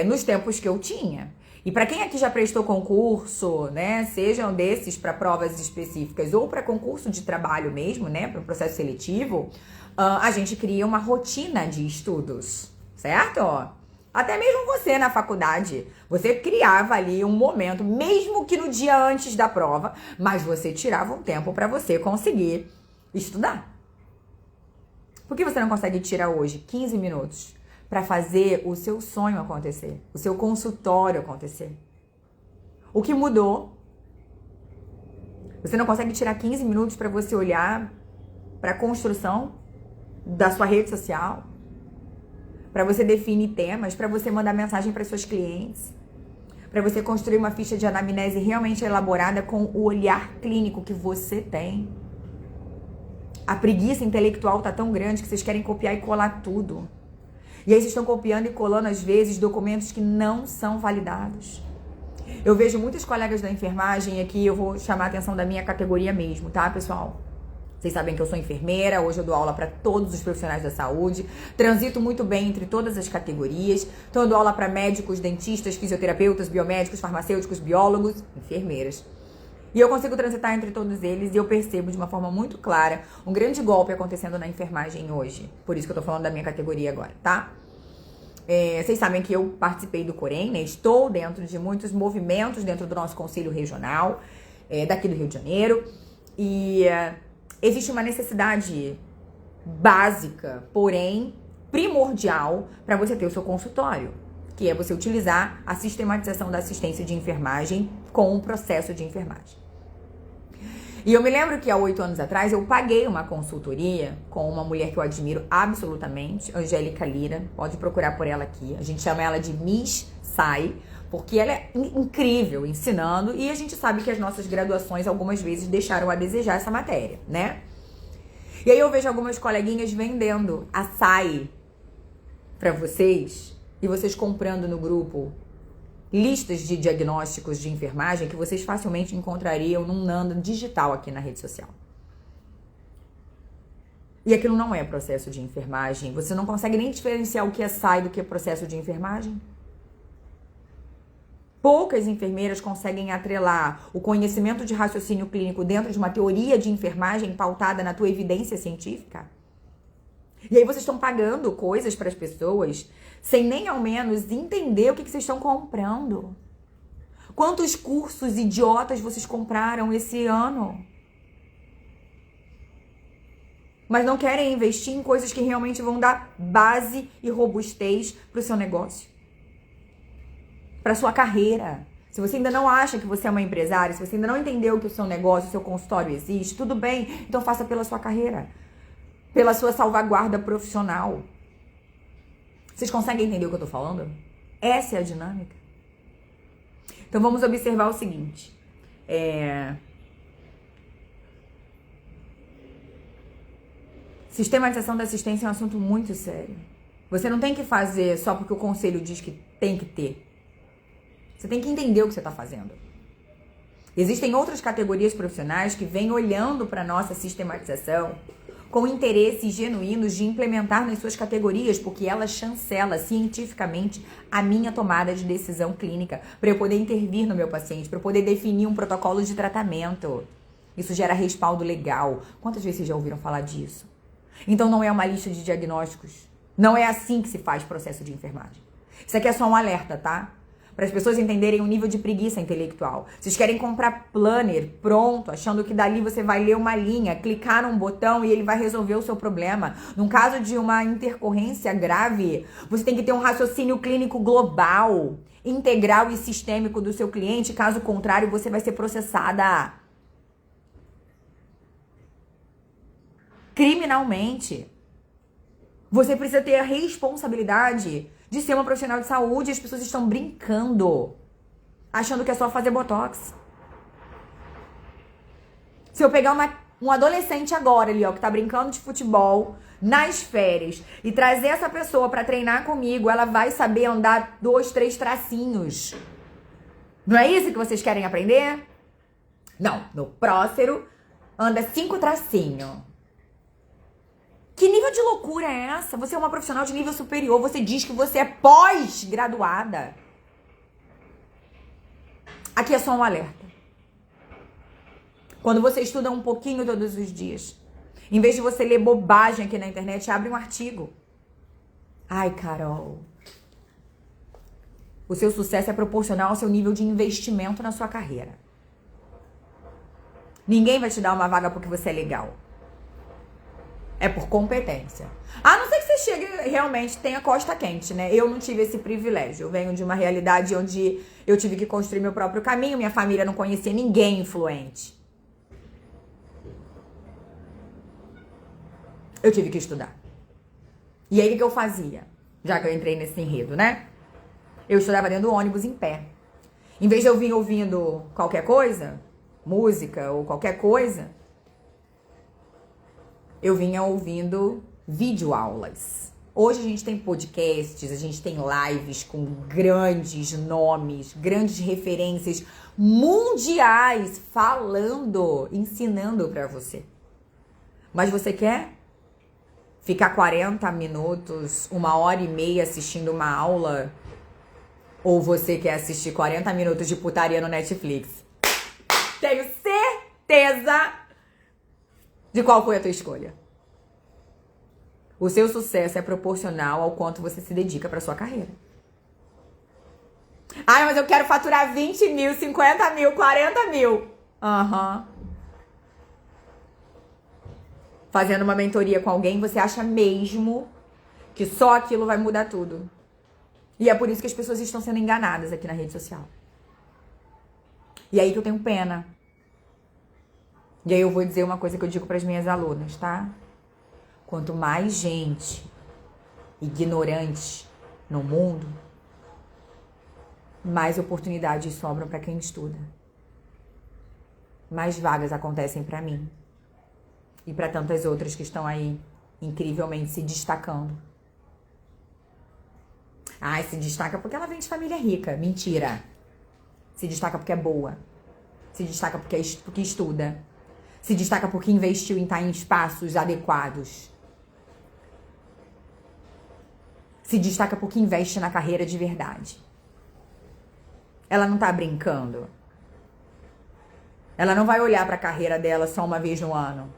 nos tempos que eu tinha. E para quem aqui já prestou concurso, né, sejam desses para provas específicas ou para concurso de trabalho mesmo, né, para o processo seletivo, a gente cria uma rotina de estudos, certo? Até mesmo você na faculdade, você criava ali um momento, mesmo que no dia antes da prova, mas você tirava um tempo para você conseguir estudar. Por que você não consegue tirar hoje 15 minutos para fazer o seu sonho acontecer, o seu consultório acontecer? O que mudou? Você não consegue tirar 15 minutos para você olhar para a construção da sua rede social? Para você definir temas, para você mandar mensagem para seus clientes, para você construir uma ficha de anamnese realmente elaborada com o olhar clínico que você tem. A preguiça intelectual tá tão grande que vocês querem copiar e colar tudo. E aí vocês estão copiando e colando, às vezes, documentos que não são validados. Eu vejo muitos colegas da enfermagem aqui, eu vou chamar a atenção da minha categoria mesmo, tá, pessoal? Vocês sabem que eu sou enfermeira, hoje eu dou aula para todos os profissionais da saúde, transito muito bem entre todas as categorias, então eu dou aula para médicos, dentistas, fisioterapeutas, biomédicos, farmacêuticos, biólogos, enfermeiras. E eu consigo transitar entre todos eles e eu percebo de uma forma muito clara um grande golpe acontecendo na enfermagem hoje. Por isso que eu tô falando da minha categoria agora, tá? Vocês sabem que eu participei do Corém, né? Estou dentro de muitos movimentos dentro do nosso conselho regional, daqui do Rio de Janeiro, e existe uma necessidade básica, porém primordial, para você ter o seu consultório, que é você utilizar a sistematização da assistência de enfermagem com o processo de enfermagem. E eu me lembro que há 8 anos atrás eu paguei uma consultoria com uma mulher que eu admiro absolutamente, Angélica Lira, pode procurar por ela aqui, a gente chama ela de Miss Sai, porque ela é incrível ensinando e a gente sabe que as nossas graduações algumas vezes deixaram a desejar essa matéria, né? E aí eu vejo algumas coleguinhas vendendo a Sai para vocês e vocês comprando no grupo listas de diagnósticos de enfermagem que vocês facilmente encontrariam num Nanda digital aqui na rede social. E aquilo não é processo de enfermagem. Você não consegue nem diferenciar o que é Sai do que é processo de enfermagem. Poucas enfermeiras conseguem atrelar o conhecimento de raciocínio clínico dentro de uma teoria de enfermagem pautada na tua evidência científica. E aí vocês estão pagando coisas para as pessoas sem nem ao menos entender o que vocês estão comprando. Quantos cursos idiotas vocês compraram esse ano? Mas não querem investir em coisas que realmente vão dar base e robustez para o seu negócio, para sua carreira. Se você ainda não acha que você é uma empresária, se você ainda não entendeu que o seu negócio, o seu consultório existe, tudo bem, então faça pela sua carreira, pela sua salvaguarda profissional. Vocês conseguem entender o que eu tô falando? Essa é a dinâmica. Então vamos observar o seguinte. Sistematização da assistência é um assunto muito sério. Você não tem que fazer só porque o conselho diz que tem que ter. Você tem que entender o que você está fazendo. Existem outras categorias profissionais que vêm olhando para a nossa sistematização com interesses genuínos de implementar nas suas categorias, porque ela chancela cientificamente a minha tomada de decisão clínica, para eu poder intervir no meu paciente, para eu poder definir um protocolo de tratamento. Isso gera respaldo legal. Quantas vezes vocês já ouviram falar disso? Então não é uma lista de diagnósticos. Não é assim que se faz processo de enfermagem. Isso aqui é só um alerta, tá? Para as pessoas entenderem o nível de preguiça intelectual. Vocês querem comprar planner pronto, achando que dali você vai ler uma linha, clicar num botão e ele vai resolver o seu problema. Num caso de uma intercorrência grave, você tem que ter um raciocínio clínico global, integral e sistêmico do seu cliente. Caso contrário, você vai ser processada criminalmente. Você precisa ter a responsabilidade de ser uma profissional de saúde. As pessoas estão brincando, achando que é só fazer botox. Se eu pegar um adolescente agora ali, ó, que tá brincando de futebol nas férias e trazer essa pessoa pra treinar comigo, ela vai saber andar 2, 3 tracinhos. Não é isso que vocês querem aprender? Não, no próspero anda 5 tracinhos. Que nível de loucura é essa? Você é uma profissional de nível superior, você diz que você é pós-graduada. Aqui é só um alerta. Quando você estuda um pouquinho todos os dias, em vez de você ler bobagem aqui na internet, abre um artigo. Ai, Carol, o seu sucesso é proporcional ao seu nível de investimento na sua carreira. Ninguém vai te dar uma vaga porque você é legal. É por competência. A não ser que você chegue realmente tenha costa quente, né? Eu não tive esse privilégio. Eu venho de uma realidade onde eu tive que construir meu próprio caminho. Minha família não conhecia ninguém influente. Eu tive que estudar. E aí, o que eu fazia? Já que eu entrei nesse enredo, né? Eu estudava dentro do ônibus em pé. Em vez de eu vir ouvindo qualquer coisa, música ou qualquer coisa, eu vinha ouvindo videoaulas. Hoje a gente tem podcasts, a gente tem lives com grandes nomes, grandes referências mundiais falando, ensinando pra você. Mas você quer ficar 40 minutos, 1h30 assistindo uma aula? Ou você quer assistir 40 minutos de putaria no Netflix? Tenho certeza de qual foi a tua escolha. O seu sucesso é proporcional ao quanto você se dedica para sua carreira. Ai, mas eu quero faturar 20 mil, 50 mil, 40 mil. Fazendo uma mentoria com alguém, você acha mesmo que só aquilo vai mudar tudo. E é por isso que as pessoas estão sendo enganadas aqui na rede social. E aí que eu tenho pena. E aí eu vou dizer uma coisa que eu digo para as minhas alunas, tá? Quanto mais gente ignorante no mundo, mais oportunidades sobram para quem estuda. Mais vagas acontecem para mim. E para tantas outras que estão aí incrivelmente se destacando. Ai, se destaca porque ela vem de família rica. Mentira. Se destaca porque é boa. Se destaca porque estuda. Se destaca porque investiu em estar em espaços adequados. Se destaca porque investe na carreira de verdade. Ela não tá brincando. Ela não vai olhar pra carreira dela só uma vez no ano.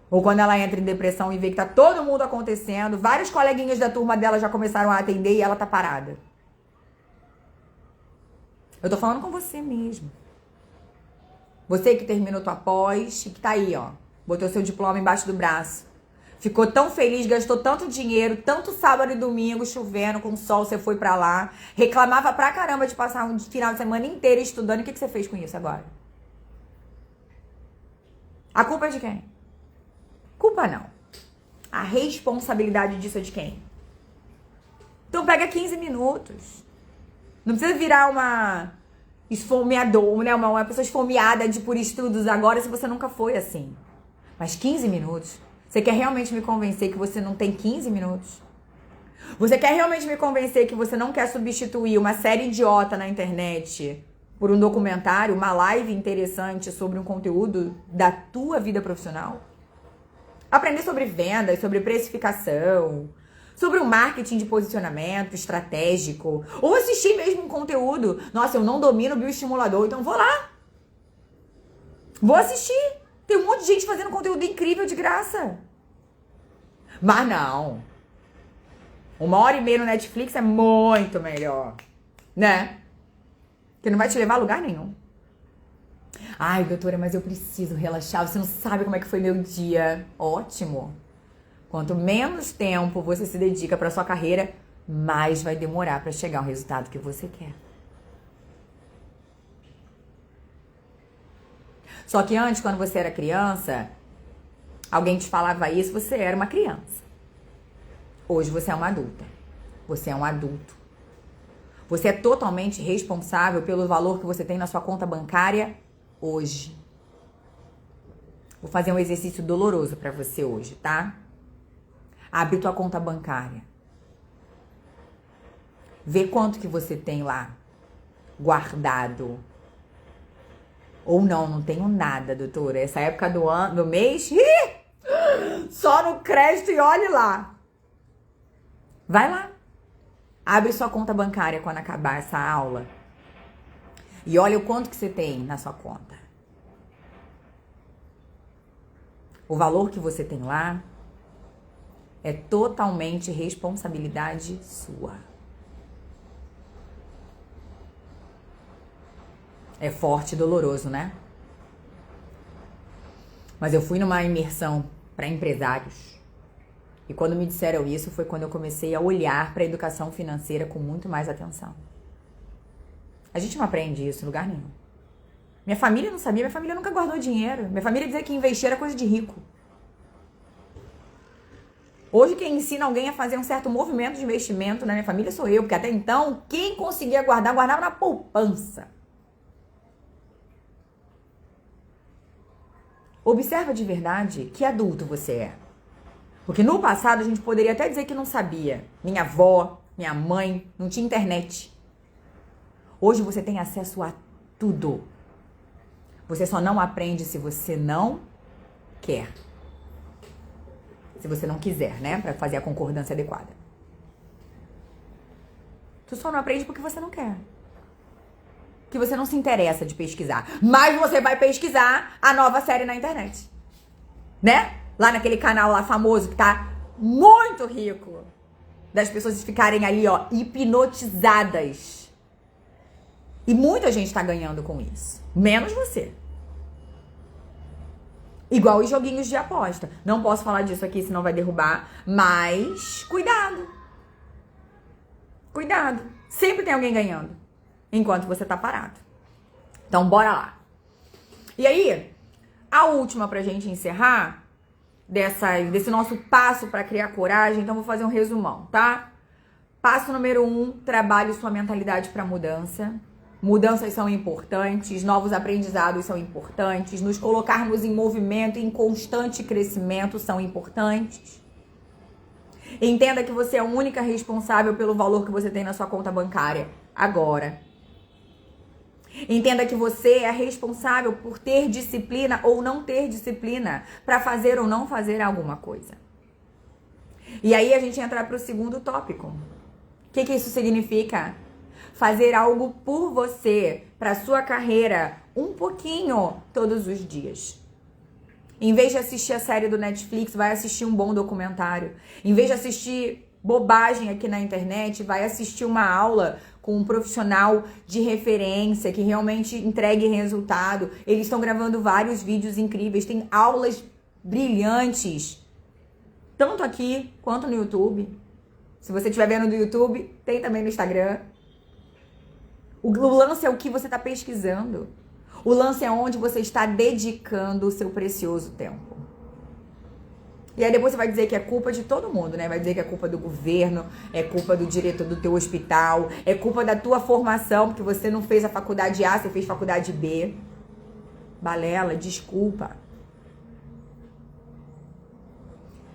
Ou quando ela entra em depressão e vê que tá todo mundo acontecendo, vários coleguinhas da turma dela já começaram a atender e ela tá parada. Eu tô falando com você mesmo. Você que terminou tua pós e que tá aí, ó. Botou seu diploma embaixo do braço. Ficou tão feliz, gastou tanto dinheiro, tanto sábado e domingo chovendo, com sol, você foi pra lá. Reclamava pra caramba de passar um final de semana inteiro estudando. O que você fez com isso agora? A culpa é de quem? Culpa não. A responsabilidade disso é de quem? Então pega 15 minutos. Não precisa virar uma esfomeador, né? Uma pessoa esfomeada por estudos agora se você nunca foi assim. Mas 15 minutos? Você quer realmente me convencer que você não tem 15 minutos? Você quer realmente me convencer que você não quer substituir uma série idiota na internet por um documentário, uma live interessante sobre um conteúdo da tua vida profissional? Aprender sobre vendas, sobre precificação, sobre o marketing de posicionamento estratégico. Ou assistir mesmo um conteúdo. Nossa, eu não domino o bioestimulador, então vou lá. Vou assistir. Tem um monte de gente fazendo conteúdo incrível de graça. Mas não. 1h30 no Netflix é muito melhor. Né? Que não vai te levar a lugar nenhum. Ai, doutora, mas eu preciso relaxar. Você não sabe como é que foi meu dia. Ótimo. Quanto menos tempo você se dedica para sua carreira, mais vai demorar para chegar ao resultado que você quer. Só que antes, quando você era criança, alguém te falava isso, você era uma criança. Hoje você é uma adulta. Você é um adulto. Você é totalmente responsável pelo valor que você tem na sua conta bancária hoje. Vou fazer um exercício doloroso para você hoje, tá? Abre tua conta bancária. Vê quanto que você tem lá guardado. Ou não tenho nada, doutora. Essa época do ano, do mês, só no crédito e olhe lá. Vai lá. Abre sua conta bancária quando acabar essa aula. E olha o quanto que você tem na sua conta. O valor que você tem lá é totalmente responsabilidade sua. É forte e doloroso, né? Mas eu fui numa imersão para empresários. E quando me disseram isso, foi quando eu comecei a olhar para a educação financeira com muito mais atenção. A gente não aprende isso em lugar nenhum. Minha família não sabia, minha família nunca guardou dinheiro. Minha família dizia que investir era coisa de rico. Hoje quem ensina alguém a fazer um certo movimento de investimento na minha família sou eu, porque até então, quem conseguia guardar, guardava na poupança. Observa de verdade que adulto você é. Porque no passado a gente poderia até dizer que não sabia. Minha avó, minha mãe, não tinha internet. Hoje você tem acesso a tudo. Você só não aprende se você não quer. Se você não quiser, né? Pra fazer a concordância adequada. Tu só não aprende porque você não quer. Que você não se interessa de pesquisar. Mas você vai pesquisar a nova série na internet. Né? Lá naquele canal lá famoso que tá muito rico. Das pessoas ficarem ali, ó, hipnotizadas. E muita gente tá ganhando com isso. Menos você. Igual os joguinhos de aposta. Não posso falar disso aqui, senão vai derrubar. Mas cuidado. Cuidado. Sempre tem alguém ganhando. Enquanto você tá parado. Então, bora lá. E aí, a última pra gente encerrar desse nosso passo pra criar coragem. Então, vou fazer um resumão, tá? Passo número 1, trabalhe sua mentalidade pra mudança. Mudanças são importantes, novos aprendizados são importantes, nos colocarmos em movimento, em constante crescimento são importantes. Entenda que você é a única responsável pelo valor que você tem na sua conta bancária agora. Entenda que você é responsável por ter disciplina ou não ter disciplina para fazer ou não fazer alguma coisa. E aí a gente entra para o segundo tópico. O que isso significa? Fazer algo por você, para sua carreira, um pouquinho todos os dias. Em vez de assistir a série do Netflix, vai assistir um bom documentário. Em vez de assistir bobagem aqui na internet, vai assistir uma aula com um profissional de referência que realmente entregue resultado. Eles estão gravando vários vídeos incríveis, tem aulas brilhantes, tanto aqui quanto no YouTube. Se você estiver vendo no YouTube, tem também no Instagram. O lance é o que você está pesquisando. O lance é onde você está dedicando o seu precioso tempo. E aí depois você vai dizer que é culpa de todo mundo, né? Vai dizer que é culpa do governo, é culpa do diretor do teu hospital, é culpa da tua formação, porque você não fez a faculdade A, você fez faculdade B. Balela, desculpa.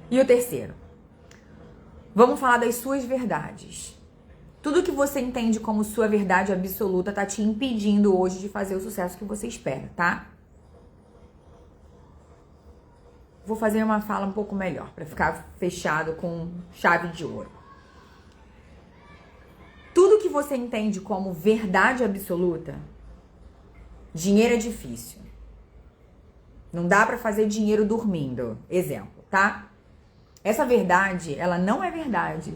E o terceiro? Vamos falar das suas verdades. Tudo que você entende como sua verdade absoluta tá te impedindo hoje de fazer o sucesso que você espera, tá? vou fazer uma fala um pouco melhor, para ficar fechado com chave de ouro. Tudo que você entende como verdade absoluta, dinheiro é difícil. Não dá para fazer dinheiro dormindo. Exemplo, tá? Essa verdade, ela não é verdade.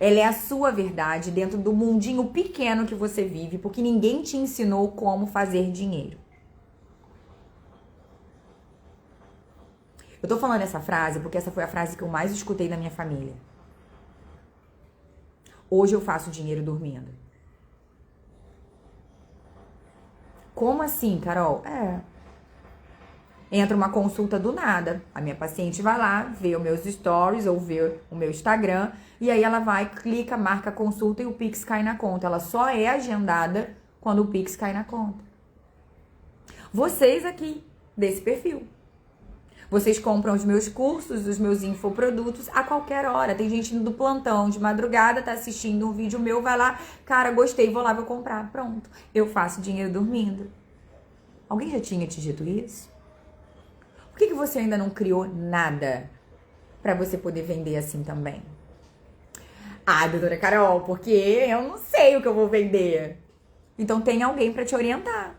Ela é a sua verdade dentro do mundinho pequeno que você vive, porque ninguém te ensinou como fazer dinheiro. Eu tô falando essa frase porque essa foi a frase que eu mais escutei da minha família. Hoje eu faço dinheiro dormindo. Como assim, Carol? Entra uma consulta do nada. A minha paciente vai lá, vê os meus stories ou vê o meu Instagram. E aí ela vai, clica, marca a consulta e o Pix cai na conta. Ela só é agendada quando o Pix cai na conta. Vocês aqui, desse perfil. Vocês compram os meus cursos, os meus infoprodutos a qualquer hora. Tem gente do plantão de madrugada, tá assistindo um vídeo meu, vai lá, cara, gostei, vou lá, vou comprar. Pronto. Eu faço dinheiro dormindo. Alguém já tinha te dito isso? Por que você ainda não criou nada para você poder vender assim também? Ah, doutora Carol, porque eu não sei o que eu vou vender. Então tem alguém para te orientar.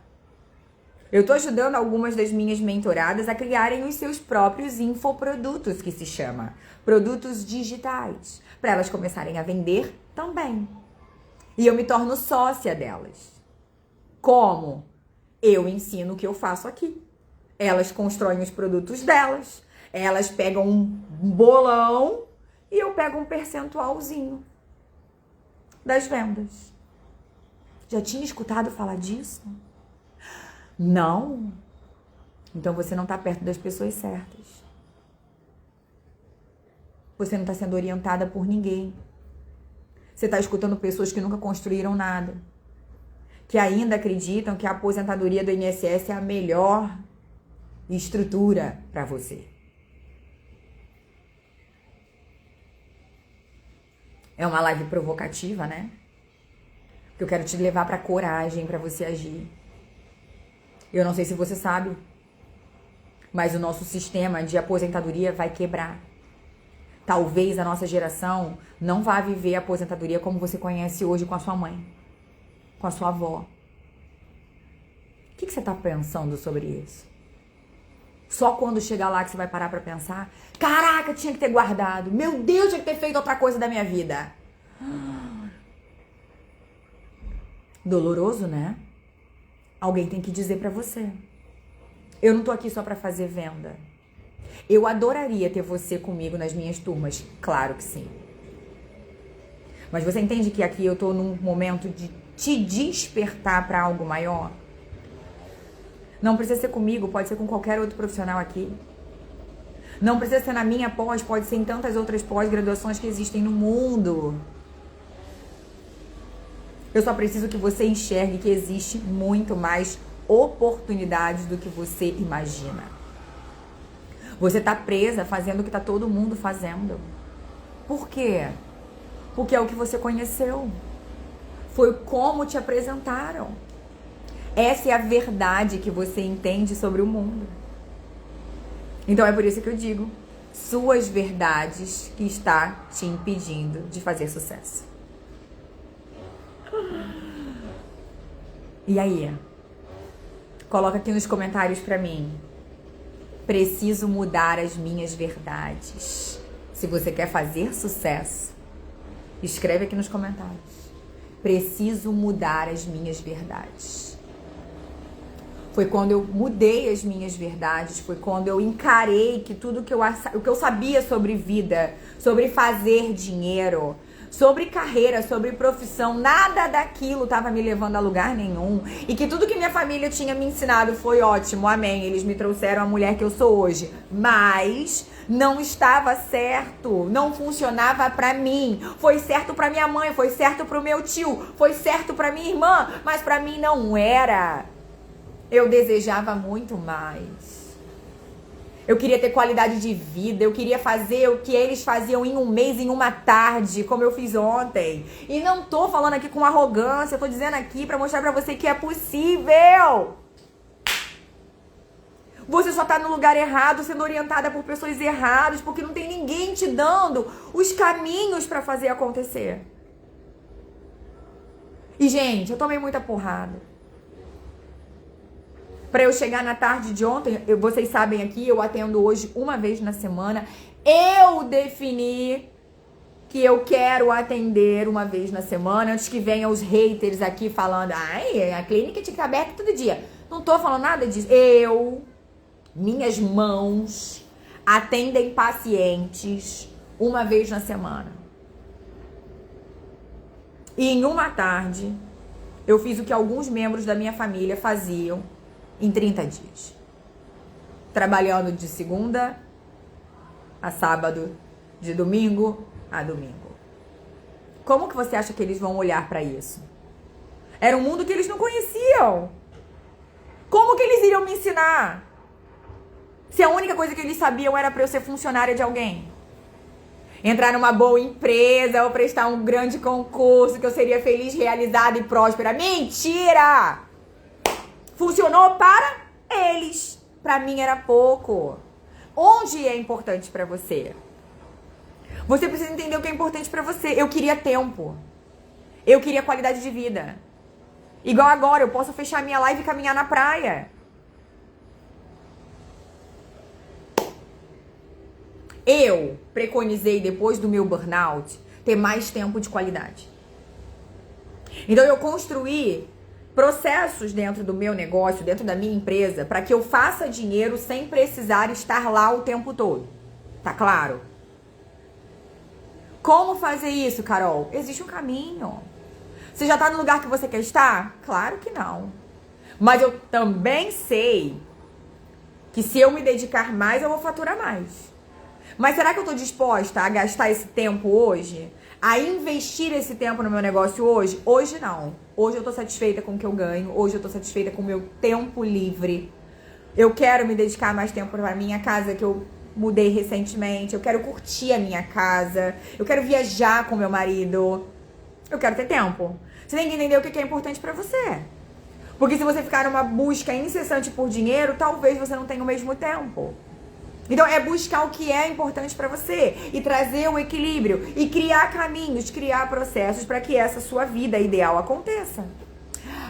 Eu tô ajudando algumas das minhas mentoradas a criarem os seus próprios infoprodutos, que se chama produtos digitais, para elas começarem a vender também. E eu me torno sócia delas. Como? Eu ensino o que eu faço aqui. Elas constroem os produtos delas, elas pegam um bolão e eu pego um percentualzinho das vendas. Já tinha escutado falar disso? Não? Então você não está perto das pessoas certas. Você não está sendo orientada por ninguém. Você está escutando pessoas que nunca construíram nada, que ainda acreditam que a aposentadoria do INSS é a melhor estrutura para você. É uma live provocativa, né? Que eu quero te levar para coragem, para você agir. Eu não sei se você sabe, mas o nosso sistema de aposentadoria vai quebrar. Talvez a nossa geração não vá viver a aposentadoria como você conhece hoje com a sua mãe, com a sua avó. O que você está pensando sobre isso? Só quando chegar lá que você vai parar pra pensar, caraca, tinha que ter guardado. Meu Deus, tinha que ter feito outra coisa da minha vida. Doloroso, né? Alguém tem que dizer pra você. Eu não tô aqui só pra fazer venda. Eu adoraria ter você comigo nas minhas turmas. Claro que sim. Mas você entende que aqui eu tô num momento de te despertar pra algo maior? Não precisa ser comigo, pode ser com qualquer outro profissional aqui. Não precisa ser na minha pós, pode ser em tantas outras pós-graduações que existem no mundo. Eu só preciso que você enxergue que existe muito mais oportunidades do que você imagina. Você tá presa fazendo o que tá todo mundo fazendo. Por quê? Porque é o que você conheceu. Foi como te apresentaram. Essa é a verdade que você entende sobre o mundo. Então é por isso que eu digo, suas verdades que está te impedindo de fazer sucesso. E aí? Coloca aqui nos comentários pra mim. Preciso mudar as minhas verdades. Se você quer fazer sucesso, escreve aqui nos comentários. Preciso mudar as minhas verdades. Foi quando eu mudei as minhas verdades, foi quando eu encarei que tudo o que eu sabia sobre vida, sobre fazer dinheiro, sobre carreira, sobre profissão, nada daquilo estava me levando a lugar nenhum. E que tudo que minha família tinha me ensinado foi ótimo, amém. Eles me trouxeram a mulher que eu sou hoje. Mas não estava certo, não funcionava pra mim. Foi certo pra minha mãe, foi certo pro meu tio, foi certo pra minha irmã, mas pra mim não era. Eu desejava muito mais. Eu queria ter qualidade de vida, eu queria fazer o que eles faziam em um mês, em uma tarde, como eu fiz ontem. E não tô falando aqui com arrogância, eu tô dizendo aqui pra mostrar pra você que é possível. Você só tá no lugar errado, sendo orientada por pessoas erradas, porque não tem ninguém te dando os caminhos pra fazer acontecer. E, gente, eu tomei muita porrada. Pra eu chegar na tarde de ontem, vocês sabem aqui, eu atendo hoje uma vez na semana. Eu defini que eu quero atender uma vez na semana, antes que venham os haters aqui falando, ai, a clínica tinha que estar aberta todo dia. Não tô falando nada disso. Minhas mãos atendem pacientes uma vez na semana. E em uma tarde, eu fiz o que alguns membros da minha família faziam em 30 dias. Trabalhando de segunda a sábado, de domingo a domingo. Como que você acha que eles vão olhar para isso? Era um mundo que eles não conheciam. Como que eles iriam me ensinar? Se a única coisa que eles sabiam era para eu ser funcionária de alguém. Entrar numa boa empresa ou prestar um grande concurso que eu seria feliz, realizada e próspera. Mentira! Funcionou para eles. Para mim era pouco. Onde é importante para você? Você precisa entender o que é importante para você. Eu queria tempo. Eu queria qualidade de vida. Igual agora, eu posso fechar minha live e caminhar na praia. Eu preconizei, depois do meu burnout, ter mais tempo de qualidade. Então eu construí processos dentro do meu negócio, dentro da minha empresa, para que eu faça dinheiro sem precisar estar lá o tempo todo. Tá claro? Como fazer isso, Carol? Existe um caminho. Você já tá no lugar que você quer estar? Claro que não. Mas eu também sei que se eu me dedicar mais, eu vou faturar mais. Mas será que eu tô disposta a gastar esse tempo hoje? A investir esse tempo no meu negócio hoje? Hoje não. Hoje eu tô satisfeita com o que eu ganho. Hoje eu tô satisfeita com o meu tempo livre. Eu quero me dedicar mais tempo pra minha casa que eu mudei recentemente. Eu quero curtir a minha casa. Eu quero viajar com meu marido. Eu quero ter tempo. Você tem que entender o que é importante pra você. Porque se você ficar numa busca incessante por dinheiro, talvez você não tenha o mesmo tempo. Então é buscar o que é importante pra você e trazer o equilíbrio e criar caminhos, criar processos para que essa sua vida ideal aconteça.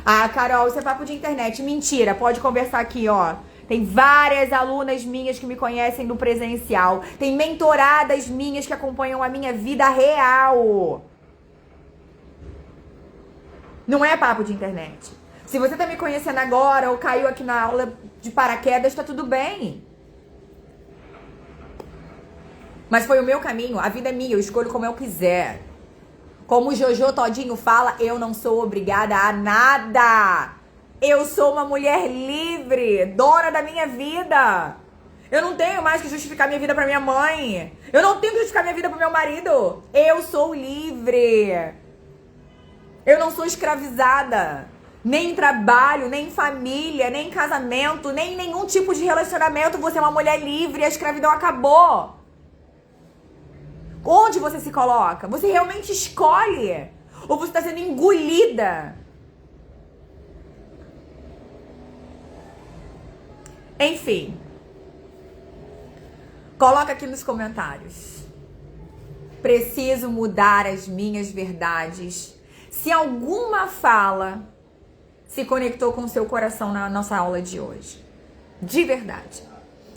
Ah, Carol, isso é papo de internet. Mentira, pode conversar aqui, ó. Tem várias alunas minhas que me conhecem no presencial. Tem mentoradas minhas que acompanham a minha vida real. Não é papo de internet. Se você tá me conhecendo agora ou caiu aqui na aula de paraquedas, tá tudo bem. Mas foi o meu caminho, a vida é minha, eu escolho como eu quiser. Como o Jojo Todinho fala, eu não sou obrigada a nada. Eu sou uma mulher livre, dona da minha vida. Eu não tenho mais que justificar minha vida pra minha mãe. Eu não tenho que justificar minha vida pro meu marido. Eu sou livre. Eu não sou escravizada. Nem em trabalho, nem em família, nem em casamento, nem em nenhum tipo de relacionamento. Você é uma mulher livre e a escravidão acabou. Onde você se coloca? Você realmente escolhe? Ou você está sendo engolida? Enfim. Coloca aqui nos comentários. Preciso mudar as minhas verdades. Se alguma fala se conectou com o seu coração na nossa aula de hoje. De verdade.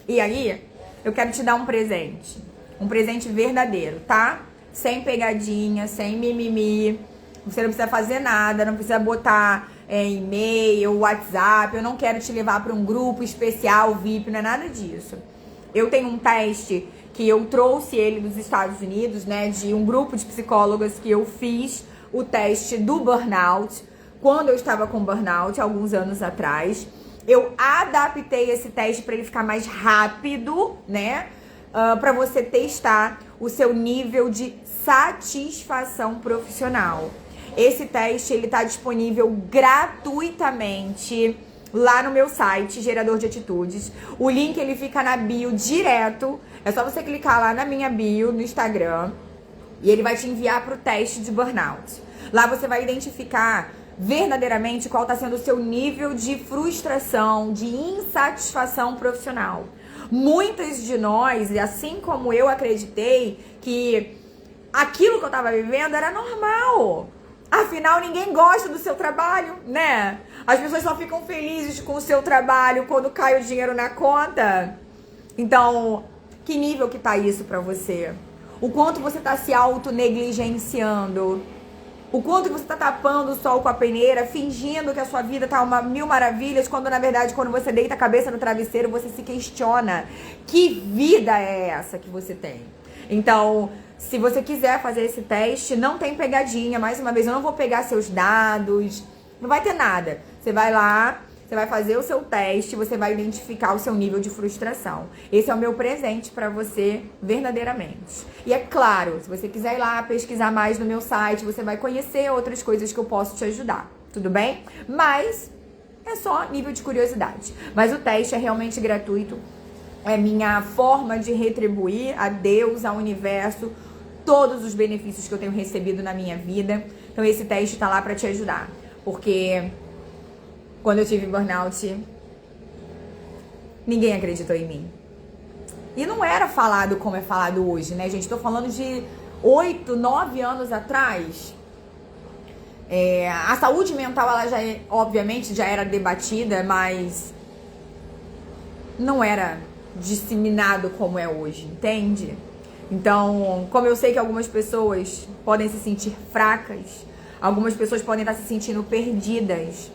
E aí, eu quero te dar um presente. Um presente verdadeiro, tá? Sem pegadinha, sem mimimi. Você não precisa fazer nada, não precisa botar e-mail, WhatsApp. Eu não quero te levar para um grupo especial, VIP, não é nada disso. Eu tenho um teste que eu trouxe ele dos Estados Unidos, né? De um grupo de psicólogas que eu fiz o teste do burnout. Quando eu estava com burnout, alguns anos atrás. Eu adaptei esse teste para ele ficar mais rápido, né? Para você testar o seu nível de satisfação profissional. Esse teste ele tá disponível gratuitamente lá no meu site, Gerador de Atitudes. O link ele fica na bio direto. É só você clicar lá na minha bio no Instagram e ele vai te enviar para o teste de burnout. Lá você vai identificar verdadeiramente qual está sendo o seu nível de frustração, de insatisfação profissional. Muitas de nós, e assim como eu acreditei que aquilo que eu estava vivendo era normal. Afinal, ninguém gosta do seu trabalho, né? As pessoas só ficam felizes com o seu trabalho quando cai o dinheiro na conta. Então, que nível que tá isso pra você? O quanto você tá se auto-negligenciando? O quanto você tá tapando o sol com a peneira, fingindo que a sua vida tá uma mil maravilhas, quando na verdade, quando você deita a cabeça no travesseiro, você se questiona. Que vida é essa que você tem? Então, se você quiser fazer esse teste, não tem pegadinha. Mais uma vez, eu não vou pegar seus dados, não vai ter nada. Você vai lá, você vai fazer o seu teste, você vai identificar o seu nível de frustração. Esse é o meu presente para você, verdadeiramente. E é claro, se você quiser ir lá pesquisar mais no meu site, você vai conhecer outras coisas que eu posso te ajudar, tudo bem? Mas é só nível de curiosidade. Mas o teste é realmente gratuito. É minha forma de retribuir a Deus, ao universo, todos os benefícios que eu tenho recebido na minha vida. Então esse teste tá lá para te ajudar. Porque quando eu tive burnout, ninguém acreditou em mim. E não era falado como é falado hoje, né, gente? Tô falando de 8, 9 anos atrás. A saúde mental, ela já, obviamente, já era debatida, mas não era disseminado como é hoje, entende? Então, como eu sei que algumas pessoas podem se sentir fracas, algumas pessoas podem estar se sentindo perdidas,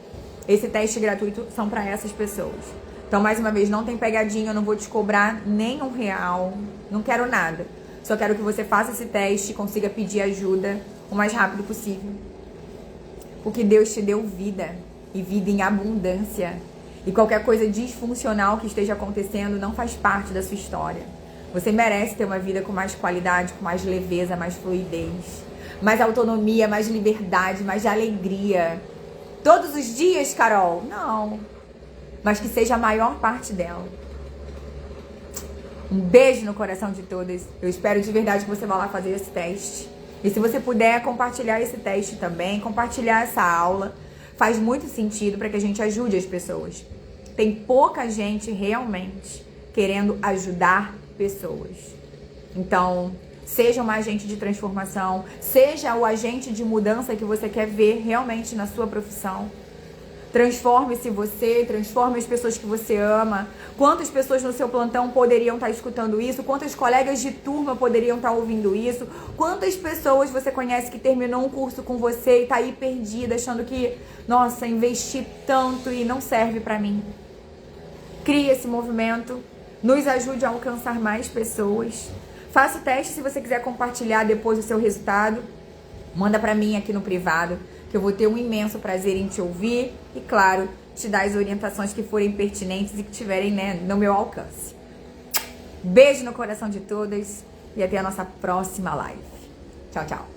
esse teste gratuito são para essas pessoas. Então, mais uma vez, não tem pegadinha, eu não vou te cobrar nem R$1, não quero nada. Só quero que você faça esse teste e consiga pedir ajuda o mais rápido possível. Porque Deus te deu vida, e vida em abundância. E qualquer coisa disfuncional que esteja acontecendo não faz parte da sua história. Você merece ter uma vida com mais qualidade, com mais leveza, mais fluidez, mais autonomia, mais liberdade, mais alegria. Todos os dias, Carol? Não. Mas que seja a maior parte dela. Um beijo no coração de todas. Eu espero de verdade que você vá lá fazer esse teste. E se você puder compartilhar esse teste também, compartilhar essa aula, faz muito sentido para que a gente ajude as pessoas. Tem pouca gente realmente querendo ajudar pessoas. Então, seja um agente de transformação, seja o agente de mudança que você quer ver realmente na sua profissão. Transforme-se você, transforme as pessoas que você ama. Quantas pessoas no seu plantão poderiam estar escutando isso? Quantas colegas de turma poderiam estar ouvindo isso? Quantas pessoas você conhece que terminou um curso com você e está aí perdida, achando que, nossa, investi tanto e não serve para mim? Crie esse movimento, nos ajude a alcançar mais pessoas. Faça o teste, se você quiser compartilhar depois o seu resultado, manda para mim aqui no privado, que eu vou ter um imenso prazer em te ouvir e, claro, te dar as orientações que forem pertinentes e que tiverem, né, no meu alcance. Beijo no coração de todas e até a nossa próxima live. Tchau, tchau.